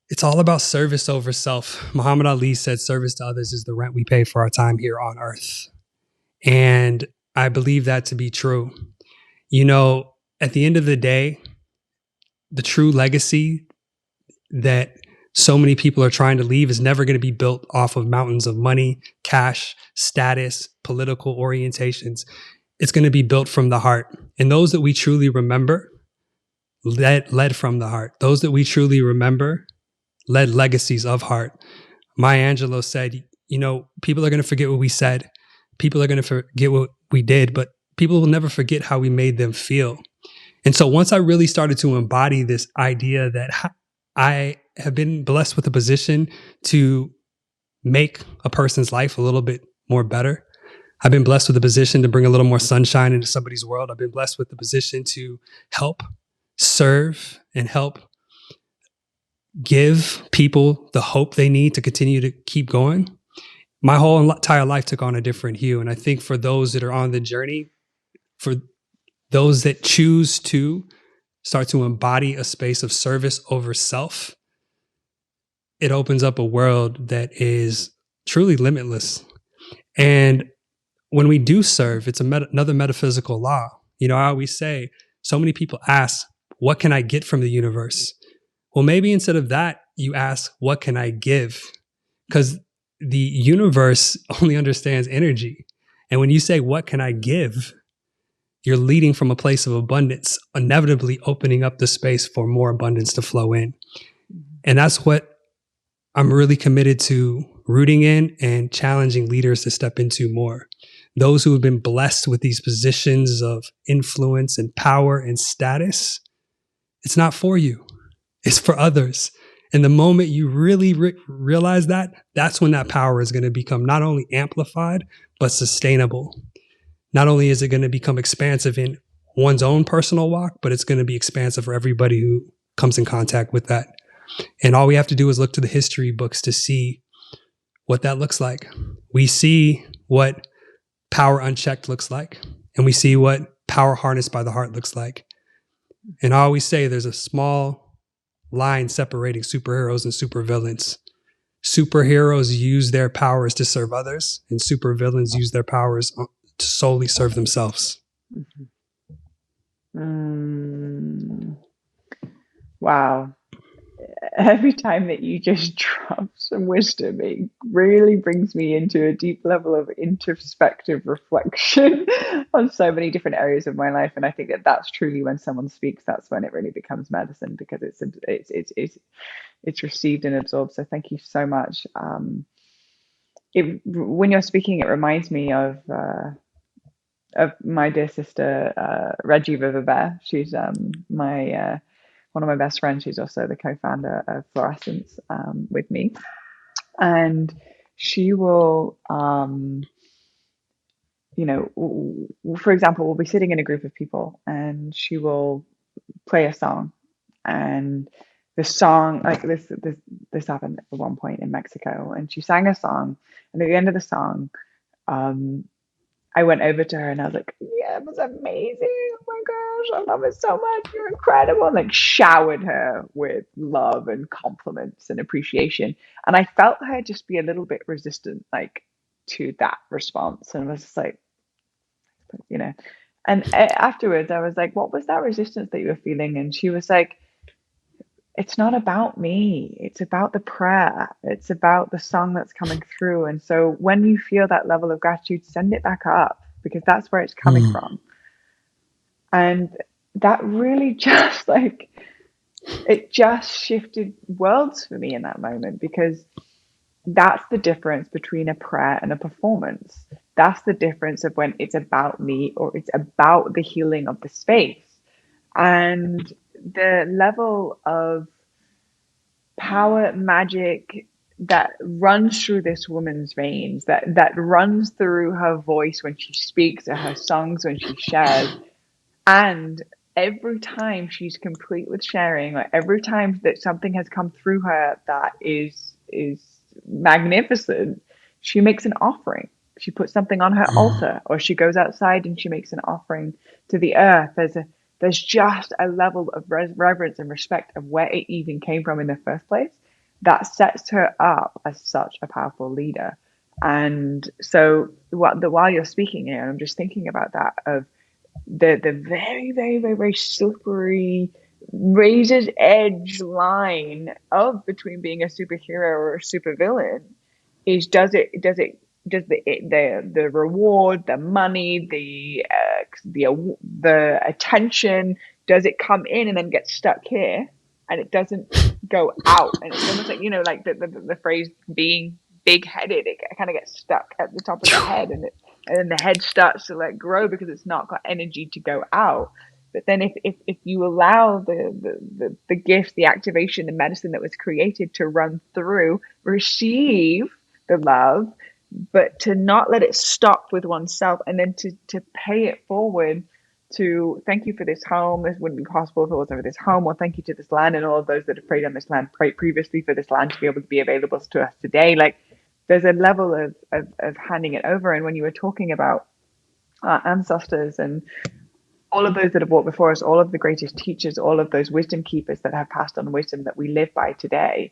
it's all about service over self. Muhammad Ali said, service to others is the rent we pay for our time here on earth. And I believe that to be true. At the end of the day, the true legacy that so many people are trying to leave is never going to be built off of mountains of money, cash, status, political orientations. It's going to be built from the heart. And those that we truly remember led from the heart. Those that we truly remember led legacies of heart. Maya Angelou said, people are going to forget what we said. People are going to forget what we did, but people will never forget how we made them feel. And so once I really started to embody this idea that I have been blessed with a position to make a person's life a little bit more better. I've been blessed with a position to bring a little more sunshine into somebody's world. I've been blessed with the position to help serve and help give people the hope they need to continue to keep going. My whole entire life took on a different hue. And I think for those that are on the journey, for those that choose to start to embody a space of service over self, it opens up a world that is truly limitless. And when we do serve, it's another metaphysical law. I always say, so many people ask, what can I get from the universe? Well, maybe instead of that, you ask, what can I give? Because the universe only understands energy. And when you say, what can I give? You're leading from a place of abundance, inevitably opening up the space for more abundance to flow in. And that's what I'm really committed to rooting in and challenging leaders to step into more. Those who have been blessed with these positions of influence and power and status, it's not for you. It's for others. And the moment you really realize that, that's when that power is going to become not only amplified, but sustainable. Not only is it going to become expansive in one's own personal walk, but it's going to be expansive for everybody who comes in contact with that. And all we have to do is look to the history books to see what that looks like. We see what power unchecked looks like, and we see what power harnessed by the heart looks like. And I always say there's a small line separating superheroes and supervillains. Superheroes use their powers to serve others, and supervillains use their powers to solely serve themselves. Wow. Every time that you just drop some wisdom, it really brings me into a deep level of introspective reflection on so many different areas of my life. And I think that that's truly when someone speaks, that's when it really becomes medicine, because it's received and absorbed. So thank you so much. When you're speaking, it reminds me of my dear sister, Reggie Riverbell. She's my one of my best friends. She's also the co-founder of Fluorescence with me. And she will, for example, we'll be sitting in a group of people and she will play a song. And the song, like this happened at one point in Mexico, and she sang a song. And at the end of the song, I went over to her and I was like, yeah, it was amazing. Oh my gosh, I love it so much. You're incredible. And like showered her with love and compliments and appreciation. And I felt her just be a little bit resistant, like to that response. And I was just like, and afterwards I was like, what was that resistance that you were feeling? And she was like, it's not about me. It's about the prayer. It's about the song that's coming through. And so when you feel that level of gratitude, send it back up, because that's where it's coming from. And that really just it just shifted worlds for me in that moment, because that's the difference between a prayer and a performance. That's the difference of when it's about me or it's about the healing of the space. And the level of power, magic that runs through this woman's veins, that runs through her voice when she speaks, or her songs when she shares. And every time she's complete with sharing, or every time that something has come through her that is magnificent, she makes an offering. She puts something on her altar, or she goes outside and she makes an offering to the earth. There's just a level of reverence and respect of where it even came from in the first place that sets her up as such a powerful leader. And so while you're speaking, I'm just thinking about that, of the very, very, very, very slippery, razor's edge line of between being a superhero or a supervillain is, does the reward, the money, the attention, does it come in and then get stuck here, and it doesn't go out? And it's almost like, like the phrase being big-headed, it kind of gets stuck at the top of the head, and then the head starts to grow because it's not got energy to go out. But then if you allow the gift, the activation, the medicine that was created to run through, receive the love, but to not let it stop with oneself, and then to pay it forward to, thank you for this home. This wouldn't be possible if it wasn't for this home. Or thank you to this land and all of those that have prayed on this land, prayed previously for this land to be able to be available to us today. There's a level of handing it over. And when you were talking about our ancestors and all of those that have walked before us, all of the greatest teachers, all of those wisdom keepers that have passed on wisdom that we live by today,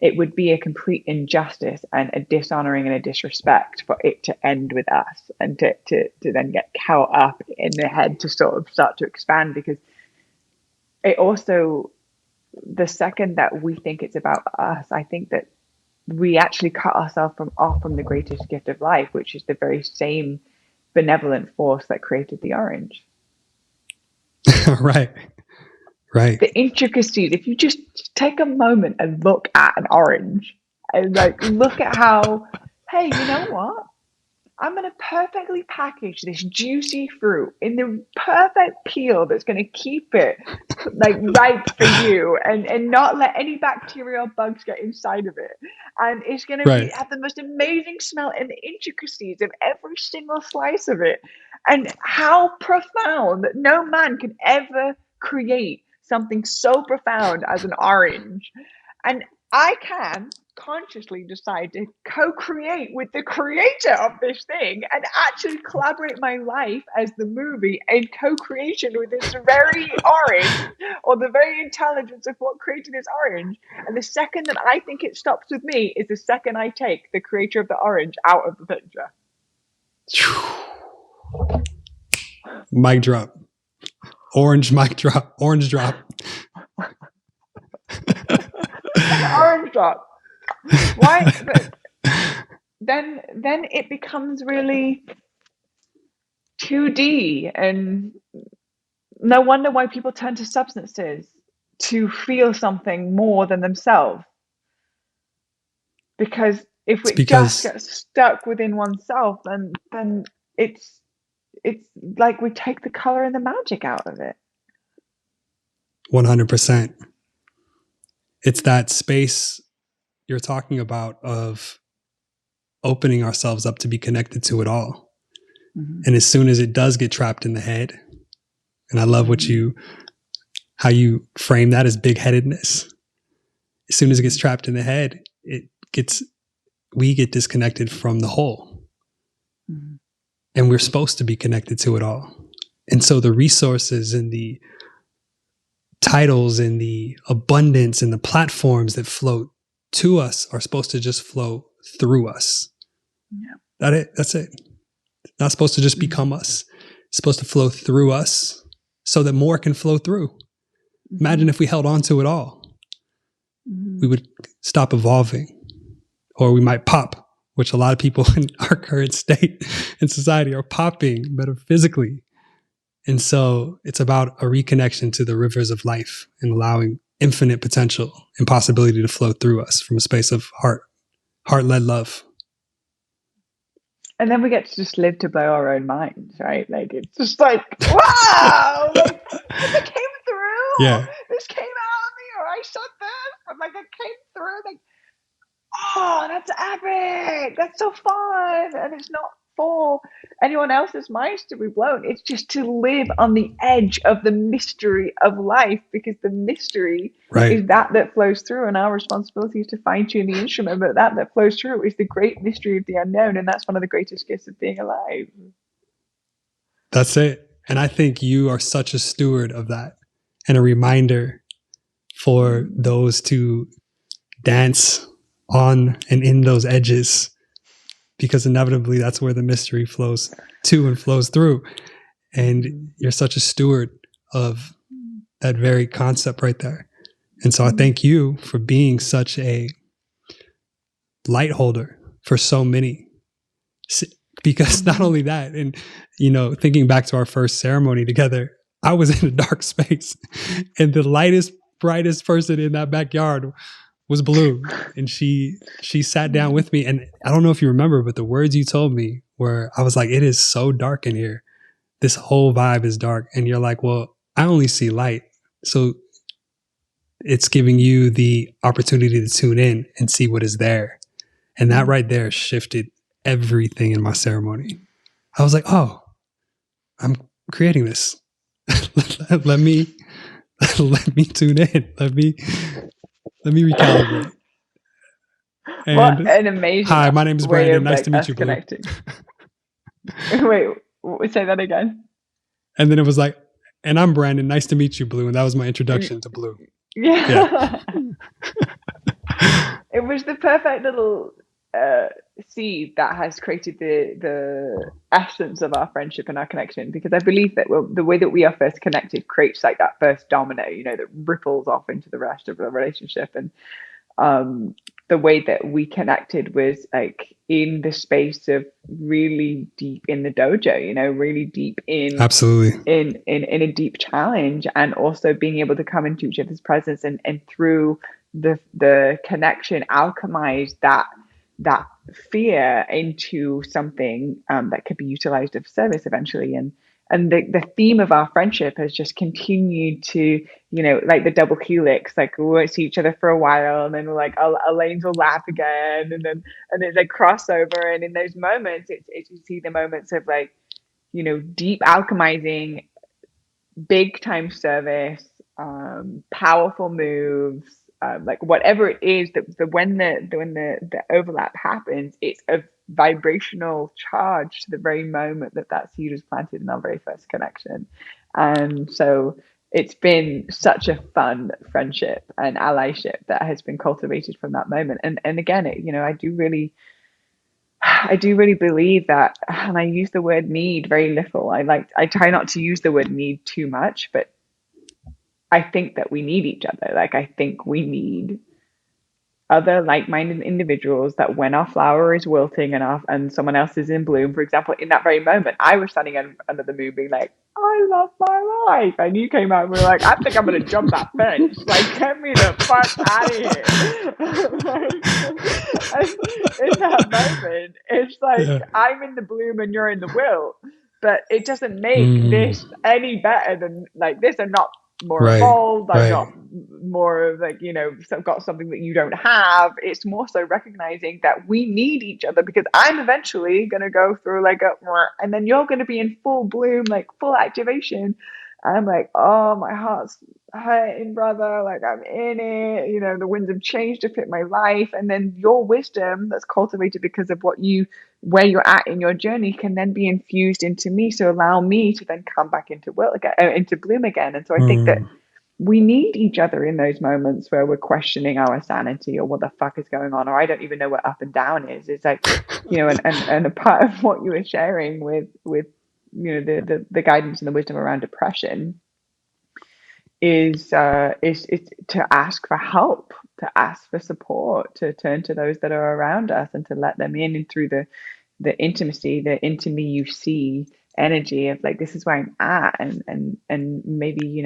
it would be a complete injustice and a dishonoring and a disrespect for it to end with us, and to then get caught up in the head to sort of start to expand. Because it also, the second that we think it's about us, I think that we actually cut ourselves off from the greatest gift of life, which is the very same benevolent force that created the orange. Right. The intricacies, if you just take a moment and look at an orange and look at how, hey, you know what? I'm going to perfectly package this juicy fruit in the perfect peel that's going to keep it ripe for you, and not let any bacterial bugs get inside of it. And it's going to have the most amazing smell, and the intricacies of every single slice of it. And how profound that no man can ever create something so profound as an orange. And I can consciously decide to co-create with the creator of this thing, and actually collaborate my life as the movie in co-creation with this very orange, or the very intelligence of what created this orange. And the second that I think it stops with me is the second I take the creator of the orange out of the picture. Mic drop. Orange mic drop. Orange drop. Orange drop. Why? But then it becomes really 2D, and no wonder why people turn to substances to feel something more than themselves. Because if It's we just because get stuck within oneself, then it's like we take the color and the magic out of it. 100%. It's that space you're talking about of opening ourselves up to be connected to it all. Mm-hmm. And as soon as it does get trapped in the head, and I love how you frame that as big-headedness. As soon as it gets trapped in the head, we get disconnected from the whole. Mm-hmm. And we're supposed to be connected to it all. And so the resources and the titles and the abundance and the platforms that float to us are supposed to just flow through us. Yeah. That's it. It's not supposed to just become us. It's supposed to flow through us so that more can flow through. Mm-hmm. Imagine if we held on to it all. Mm-hmm. We would stop evolving, or we might pop, which a lot of people in our current state in society are popping metaphysically. And so it's about a reconnection to the rivers of life and allowing infinite potential and possibility to flow through us from a space of heart-led love. And then we get to just live to blow our own minds, right? Like, it's just like, wow, like, it came through. Yeah. This came out of me, or I said this, but like it came through. Like, oh, that's epic. That's so fun. And it's not for anyone else's minds to be blown. It's just to live on the edge of the mystery of life, because the mystery is that flows through, and our responsibility is to fine tune the instrument. But that flows through is the great mystery of the unknown. And that's one of the greatest gifts of being alive. That's it. And I think you are such a steward of that, and a reminder for those to dance on and in those edges, because inevitably that's where the mystery flows to and flows through. And you're such a steward of that very concept right there. And so I thank you for being such a light holder for so many, because not only that, and thinking back to our first ceremony together, I was in a dark space, and the lightest, brightest person in that backyard was Blue, and she sat down with me. And I don't know if you remember, but the words you told me were, I was like, it is so dark in here. This whole vibe is dark. And you're like, well, I only see light. So it's giving you the opportunity to tune in and see what is there. And that right there shifted everything in my ceremony. I was like, oh, I'm creating this. let me tune in. Let me recalibrate. And what an amazing hi, my name is Branden. Nice to meet you, Blue. Wait, say that again. And then it was like, and I'm Branden. Nice to meet you, Blue. And that was my introduction to Blue. Yeah. It was the perfect little seed that has created the essence of our friendship and our connection, because I believe that the way that we are first connected creates like that first domino, that ripples off into the rest of the relationship. And the way that we connected was like in the space of really deep in the dojo, really deep in absolutely in a deep challenge, and also being able to come into each other's presence and through the connection alchemize that fear into something that could be utilized of service eventually. And the theme of our friendship has just continued to, like the double helix, like we won't see each other for a while, and then we're like, our lanes will lap again, and there's like crossover. And in those moments, it's you see the moments of like, deep alchemizing, big time service, powerful moves, like whatever it is that when the overlap happens, it's a vibrational charge to the very moment that seed was planted in our very first connection. And so it's been such a fun friendship and allyship that has been cultivated from that moment. And again, I do really I do really believe that, and I use the word need very little. I try not to use the word need too much, but I think that we need each other. Like, I think we need other like-minded individuals, that when our flower is wilting and someone else is in bloom, for example, in that very moment, I was standing under the moon being like, I love my life. And you came out and we were like, I think I'm going to jump that fence. Like, get me the fuck out of here. And in that moment, it's like, Yeah. I'm in the bloom and you're in the wilt. But it doesn't make Mm. this any better than like this. I'm not more Right. evolved. I'm Right. not more of like, got something that you don't have. It's more so recognizing that we need each other, because I'm eventually going to go through like and then you're going to be in full bloom, like full activation. And I'm like, oh, my heart's hurting, brother. Like, I'm in it. The winds have changed to fit my life. And then your wisdom that's cultivated because of where you're at in your journey can then be infused into me. So allow me to then come back into into bloom again. And so I think that Mm. we need each other in those moments where we're questioning our sanity, or what the fuck is going on, or I don't even know what up and down is. It's like, and a part of what you were sharing with the guidance and the wisdom around depression is to ask for help, to ask for support, to turn to those that are around us and to let them in, and through the intimacy, the into me you see energy of like, this is where I'm at, and maybe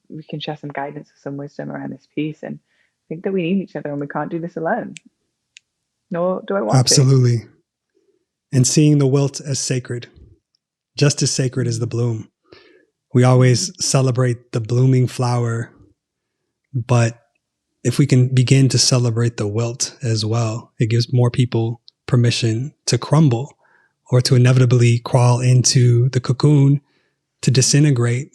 we can share some guidance or some wisdom around this piece. And I think that we need each other, and we can't do this alone, nor do I want to. Absolutely. And seeing the wilt as sacred, just as sacred as the bloom. We always celebrate the blooming flower, but if we can begin to celebrate the wilt as well, it gives more people permission to crumble, or to inevitably crawl into the cocoon, to disintegrate,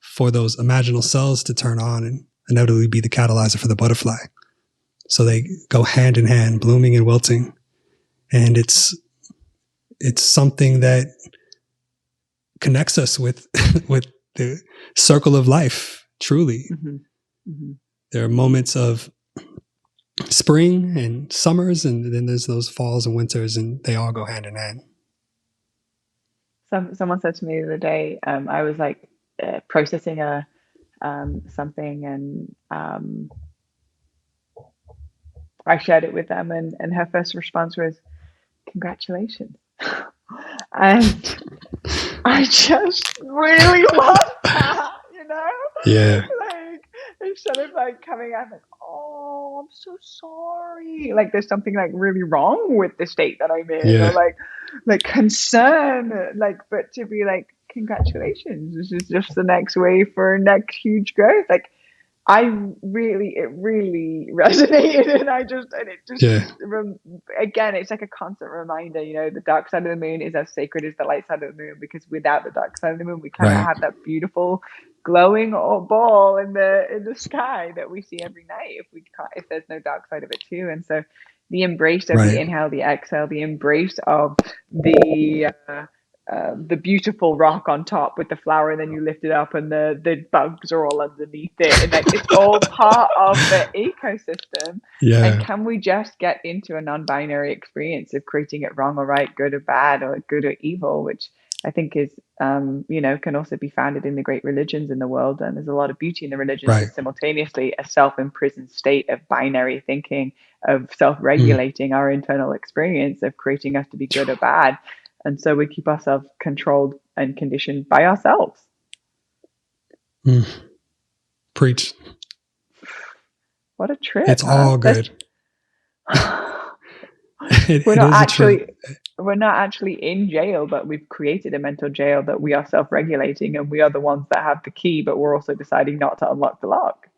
for those imaginal cells to turn on and inevitably be the catalyzer for the butterfly. So they go hand in hand, blooming and wilting. And it's something that connects us with with the circle of life, truly. Mm-hmm. Mm-hmm. There are moments of spring and summers, and then there's those falls and winters, and they all go hand in hand. Someone said to me the other day, I was like processing something, and I shared it with them, and her first response was, congratulations. And I just really love that, Yeah. like, instead of like coming out like, oh, I'm so sorry, like there's something like really wrong with the state that I'm in, Yeah. or like concern, like, but to be like, congratulations, this is just the next wave for next huge growth. Like, it really resonated, and Yeah. again, it's like a constant reminder, the dark side of the moon is as sacred as the light side of the moon, because without the dark side of the moon, we cannot Right. have that beautiful glowing ball in the sky that we see every night if there's no dark side of it too. And so the embrace of the inhale, the exhale, the embrace of the beautiful rock on top with the flower, and then you lift it up and the bugs are all underneath it, and like it's all part of the ecosystem. Yeah. And can we just get into a non-binary experience of creating it wrong or right, good or bad, or good or evil, which I think is can also be founded in the great religions in the world. And there's a lot of beauty in the religions, Right. but simultaneously a self-imprisoned state of binary thinking, of self-regulating our internal experience, of creating us to be good or bad. And so we keep ourselves controlled and conditioned by ourselves. Preach. What a trip. It's all good. We're not actually in jail, but we've created a mental jail that we are self-regulating, and we are the ones that have the key, but we're also deciding not to unlock the lock.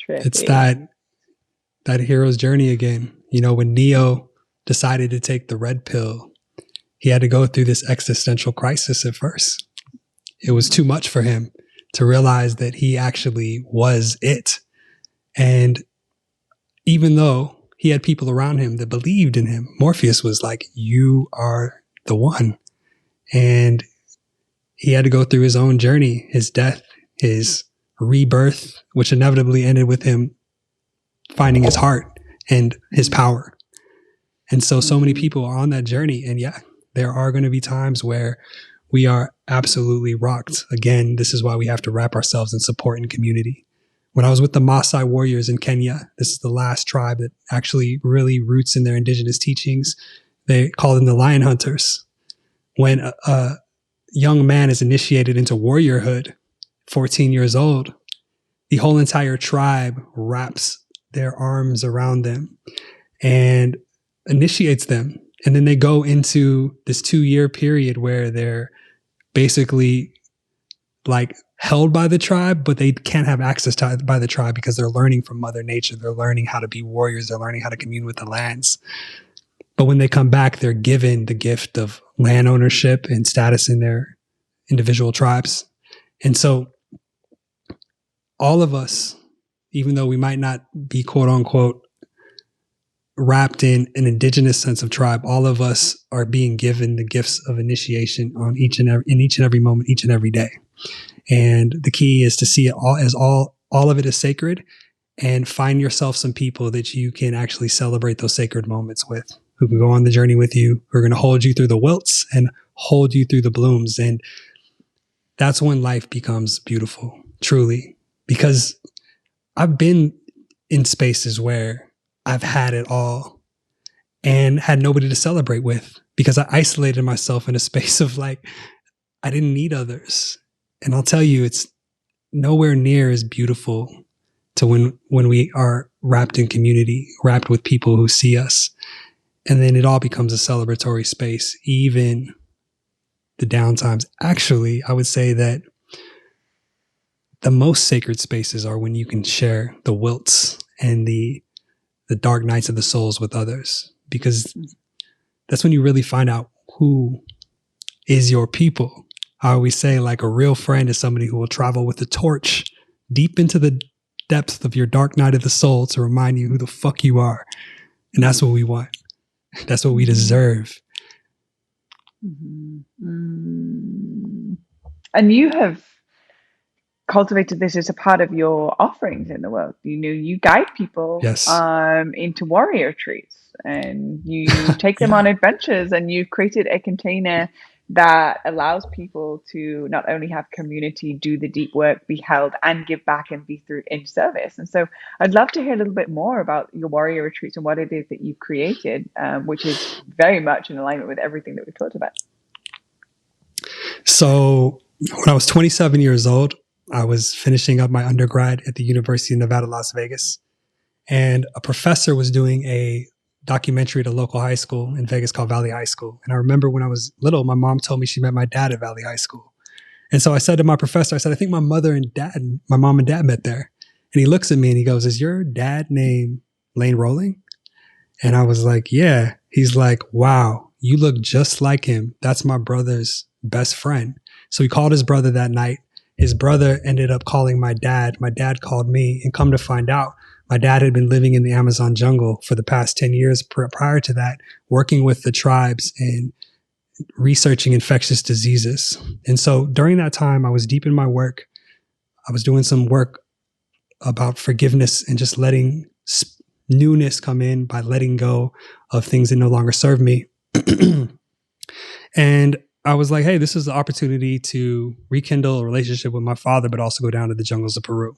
Trippy. It's that hero's journey again. When Neo decided to take the red pill, he had to go through this existential crisis at first. It was too much for him to realize that he actually was it. And even though he had people around him that believed in him, Morpheus was like, you are the one. And he had to go through his own journey, his death, his rebirth, which inevitably ended with him finding his heart and his power. And so many people are on that journey. And yeah, there are going to be times where we are absolutely rocked. Again, this is why we have to wrap ourselves in support and community. When I was with the Maasai warriors in Kenya, this is the last tribe that actually really roots in their indigenous teachings. They call them the lion hunters. When a young man is initiated into warriorhood, 14 years old, the whole entire tribe wraps their arms around them and initiates them. And then they go into this 2-year period where they're basically like held by the tribe, but they can't have access to by the tribe because they're learning from Mother Nature. They're learning how to be warriors. They're learning how to commune with the lands. But when they come back, they're given the gift of land ownership and status in their individual tribes. And so all of us, even though we might not be quote unquote wrapped in an indigenous sense of tribe, all of us are being given the gifts of initiation in each and every moment, each and every day. And the key is to see it all as all of it is sacred, and find yourself some people that you can actually celebrate those sacred moments with, who can go on the journey with you, who are going to hold you through the wilts and hold you through the blooms. And that's when life becomes beautiful, truly, because I've been in spaces where I've had it all and had nobody to celebrate with because I isolated myself in a space of like, I didn't need others. And I'll tell you, it's nowhere near as beautiful to when we are wrapped in community, wrapped with people who see us. And then it all becomes a celebratory space, even the downtimes. Actually, I would say that the most sacred spaces are when you can share the wilts and the dark nights of the souls with others, because that's when you really find out who is your people. I always say, like, a real friend is somebody who will travel with a torch deep into the depths of your dark night of the soul to remind you who the fuck you are. And that's what we want. That's what we deserve. And you have cultivated this as a part of your offerings in the world. You guide people into warrior retreats, and you take them on adventures, and you've created a container that allows people to not only have community, do the deep work, be held, and give back and be through in service. And so I'd love to hear a little bit more about your warrior retreats and what it is that you've created, which is very much in alignment with everything that we've talked about. So when I was 27 years old, I was finishing up my undergrad at the University of Nevada, Las Vegas. And a professor was doing a documentary at a local high school in Vegas called Valley High School. And I remember when I was little, my mom told me she met my dad at Valley High School. And so I said to my professor, I said, I think my mom and dad met there. And he looks at me and he goes, is your dad named Lane Rolling? And I was like, yeah. He's like, wow, you look just like him. That's my brother's best friend. So he called his brother that night. His brother ended up calling my dad. My dad called me, and come to find out, my dad had been living in the Amazon jungle for the past 10 years prior to that, working with the tribes and researching infectious diseases. And so during that time, I was deep in my work. I was doing some work about forgiveness and just letting newness come in by letting go of things that no longer serve me. And I was like, hey, this is the opportunity to rekindle a relationship with my father, but also go down to the jungles of Peru.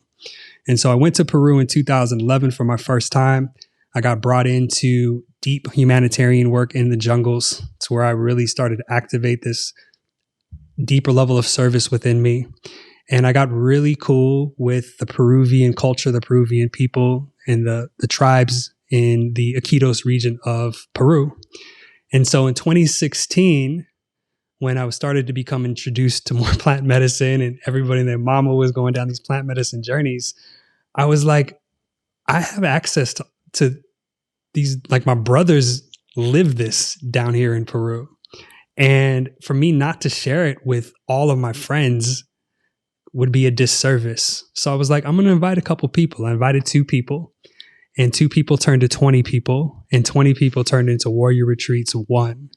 And so I went to Peru in 2011 for my first time. I got brought into deep humanitarian work in the jungles. It's where I really started to activate this deeper level of service within me. And I got really cool with the Peruvian culture, the Peruvian people, and the tribes in the Iquitos region of Peru. And so in 2016, when I was started to become introduced to more plant medicine and everybody and their mama was going down these plant medicine journeys, I was like, I have access to these, like my brothers live this down here in Peru. And for me not to share it with all of my friends would be a disservice. So I was like, I'm going to invite a couple people. I invited 2 people, and 2 people turned to 20 people, and 20 people turned into Warrior Retreats 1.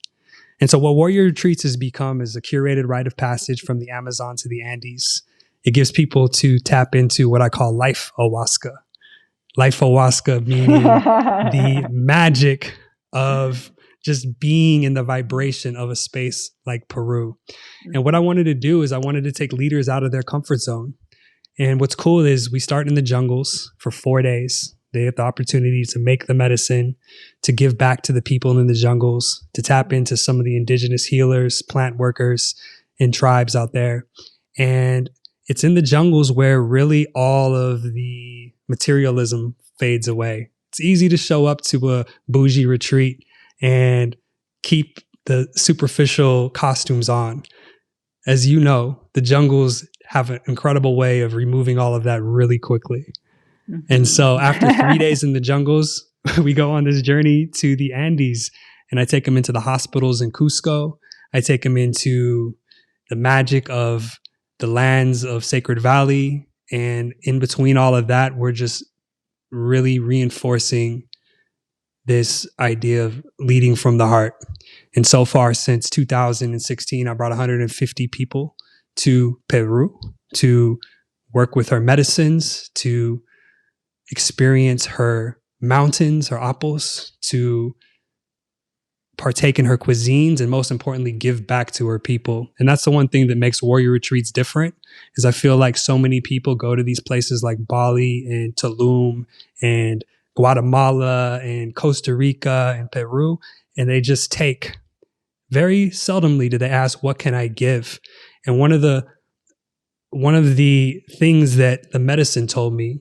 And so what Warrior Retreats has become is a curated rite of passage from the Amazon to the Andes. It gives people to tap into what I call life ayahuasca. Life ayahuasca meaning the magic of just being in the vibration of a space like Peru. And what I wanted to do is I wanted to take leaders out of their comfort zone. And what's cool is we start in the jungles for 4 days. They have the opportunity to make the medicine, to give back to the people in the jungles, to tap into some of the indigenous healers, plant workers, and tribes out there. And it's in the jungles where really all of the materialism fades away. It's easy to show up to a bougie retreat and keep the superficial costumes on. As you know, the jungles have an incredible way of removing all of that really quickly. Mm-hmm. And so after 3 days in the jungles, we go on this journey to the Andes, and I take them into the hospitals in Cusco. I take them into the magic of the lands of Sacred Valley. And in between all of that, we're just really reinforcing this idea of leading from the heart. And so far, since 2016, I brought 150 people to Peru to work with her medicines, to experience her mountains, her apos, to partake in her cuisines, and most importantly, give back to her people. And that's the one thing that makes warrior retreats different, is I feel like so many people go to these places like Bali and Tulum and Guatemala and Costa Rica and Peru, and they just take. Very seldomly do they ask, what can I give? And one of the things that the medicine told me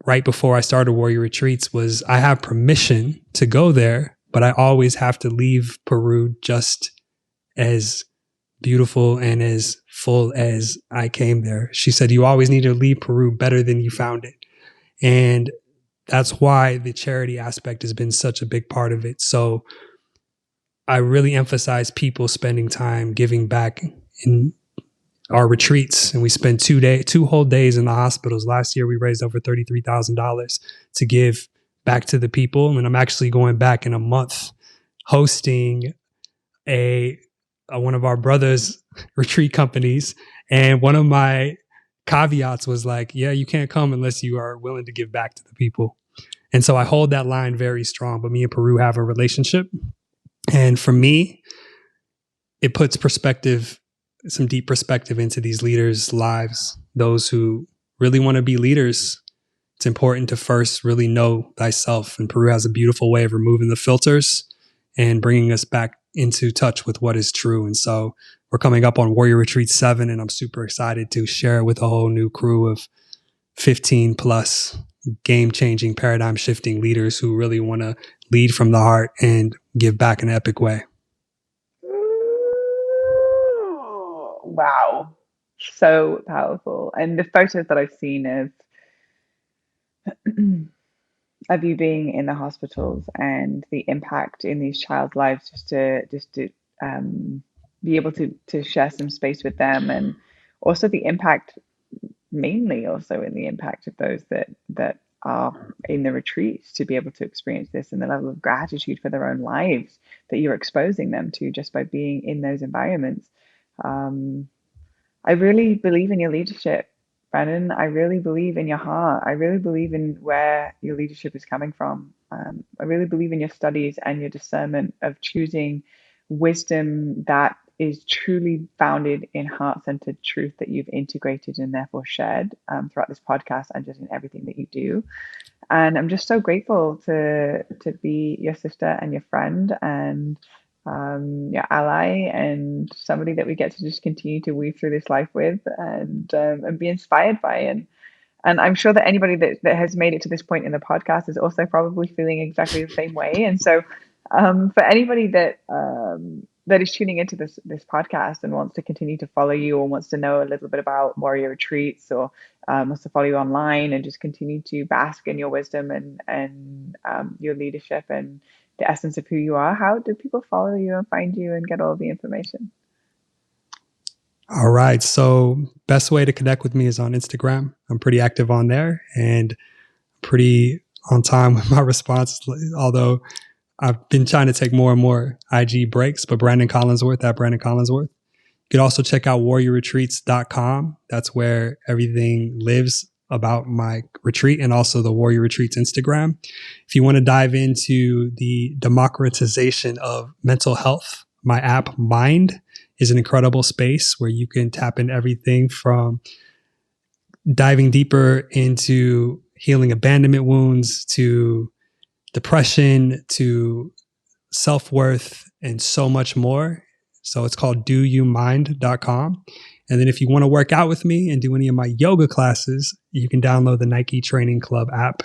right before I started warrior retreats was I have permission to go there, but I always have to leave Peru just as beautiful and as full as I came there. She said, you always need to leave Peru better than you found it. And that's why the charity aspect has been such a big part of it. So I really emphasize people spending time giving back in our retreats. And we spend 2 whole days in the hospitals. Last year, we raised over $33,000 to give back to the people. And I'm actually going back in a month hosting one of our brothers' retreat companies. And one of my caveats was like, yeah, you can't come unless you are willing to give back to the people. And so I hold that line very strong. But me and Peru have a relationship. And for me, it puts perspective, some deep perspective into these leaders' lives. Those who really want to be leaders, it's important to first really know thyself. And Peru has a beautiful way of removing the filters and bringing us back into touch with what is true. And so we're coming up on Warrior Retreat 7, and I'm super excited to share it with a whole new crew of 15 plus game-changing, paradigm-shifting leaders who really want to lead from the heart and give back in an epic way. Wow. So powerful. And the photos that I've seen of you being in the hospitals and the impact in these child's lives, just to be able to share some space with them, and also the impact, mainly also in the impact of those that are in the retreats, to be able to experience this, and the level of gratitude for their own lives that you're exposing them to just by being in those environments. I really believe in your leadership, Branden. I really believe in your heart. I really believe in where your leadership is coming from. I really believe in your studies and your discernment of choosing wisdom that is truly founded in heart-centered truth that you've integrated and therefore shared throughout this podcast and just in everything that you do. And I'm just so grateful to be your sister and your friend and your ally, and somebody that we get to just continue to weave through this life with and be inspired by. And I'm sure that anybody that has made it to this point in the podcast is also probably feeling exactly the same way. And so for anybody that is tuning into this podcast and wants to continue to follow you, or wants to know a little bit about Warrior Retreats, or wants to follow you online and just continue to bask in your wisdom and your leadership and the essence of who you are, how do people follow you and find you and get all the information? All right. So best way to connect with me is on Instagram. I'm pretty active on there and pretty on time with my responses, although I've been trying to take more and more IG breaks, but Branden Collinsworth at Branden Collinsworth. You could also check out warriorretreats.com. That's where everything lives about my retreat and also the Warrior Retreats Instagram. If you want to dive into the democratization of mental health, my app Mind is an incredible space where you can tap into everything from diving deeper into healing abandonment wounds to depression to self-worth and so much more. So it's called doyoumind.com. And then if you want to work out with me and do any of my yoga classes, you can download the Nike Training Club app.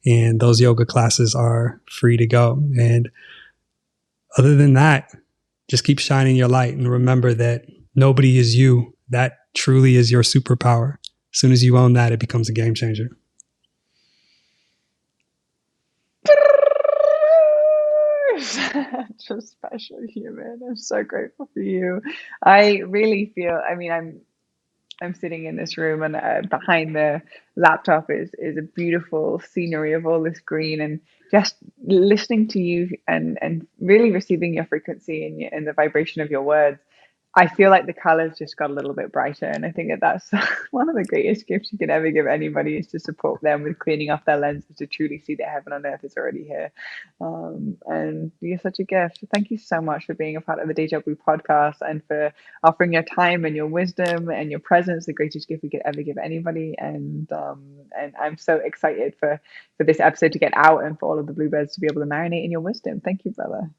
And those yoga classes are free to go. And other than that, just keep shining your light and remember that nobody is you. That truly is your superpower. As soon as you own that, it becomes a game changer. Such a special human. I'm so grateful for you. I really feel, I mean, I'm sitting in this room, and behind the laptop is a beautiful scenery of all this green, and just listening to you and really receiving your frequency and the vibration of your words. I feel like the colors just got a little bit brighter, and I think that that's one of the greatest gifts you can ever give anybody, is to support them with cleaning off their lenses to truly see that heaven on earth is already here. And you're such a gift. Thank you so much for being a part of the Deja Blu podcast and for offering your time and your wisdom and your presence, the greatest gift we could ever give anybody. And I'm so excited for this episode to get out and for all of the bluebirds to be able to marinate in your wisdom. Thank you, brother.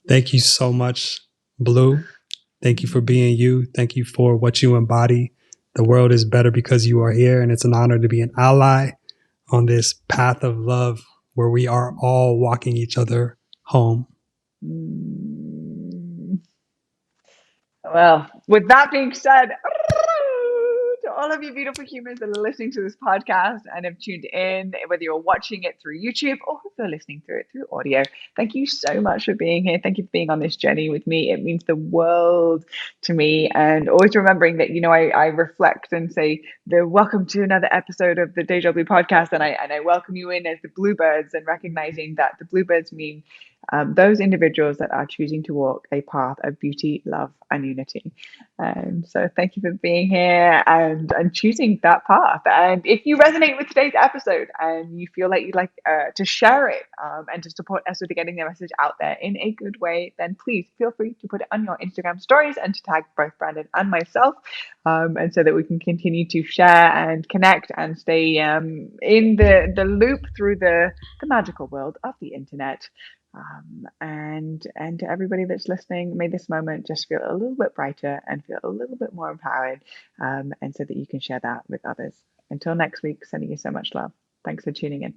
Thank you so much, Blue. Thank you for being you. Thank you for what you embody. The world is better because you are here, and it's an honor to be an ally on this path of love where we are all walking each other home. Well, with that being said, to all of you beautiful humans that are listening to this podcast and have tuned in, whether you're watching it through YouTube or if you're listening through it through audio, thank you so much for being here. Thank you for being on this journey with me. It means the world to me. And always remembering that, I reflect and say, welcome to another episode of the Deja Blu podcast. And I welcome you in as the bluebirds, and recognizing that the bluebirds mean those individuals that are choosing to walk a path of beauty, love, and unity. And so thank you for being here and choosing that path. And if you resonate with today's episode and you feel like you'd like to share it and to support us with getting the message out there in a good way, then please feel free to put it on your Instagram stories and to tag both Branden and myself, and so that we can continue to share and connect and stay in the loop through the magical world of the internet. And to everybody that's listening, may this moment just feel a little bit brighter and feel a little bit more empowered, and so that you can share that with others. Until next week, sending you so much love. Thanks for tuning in.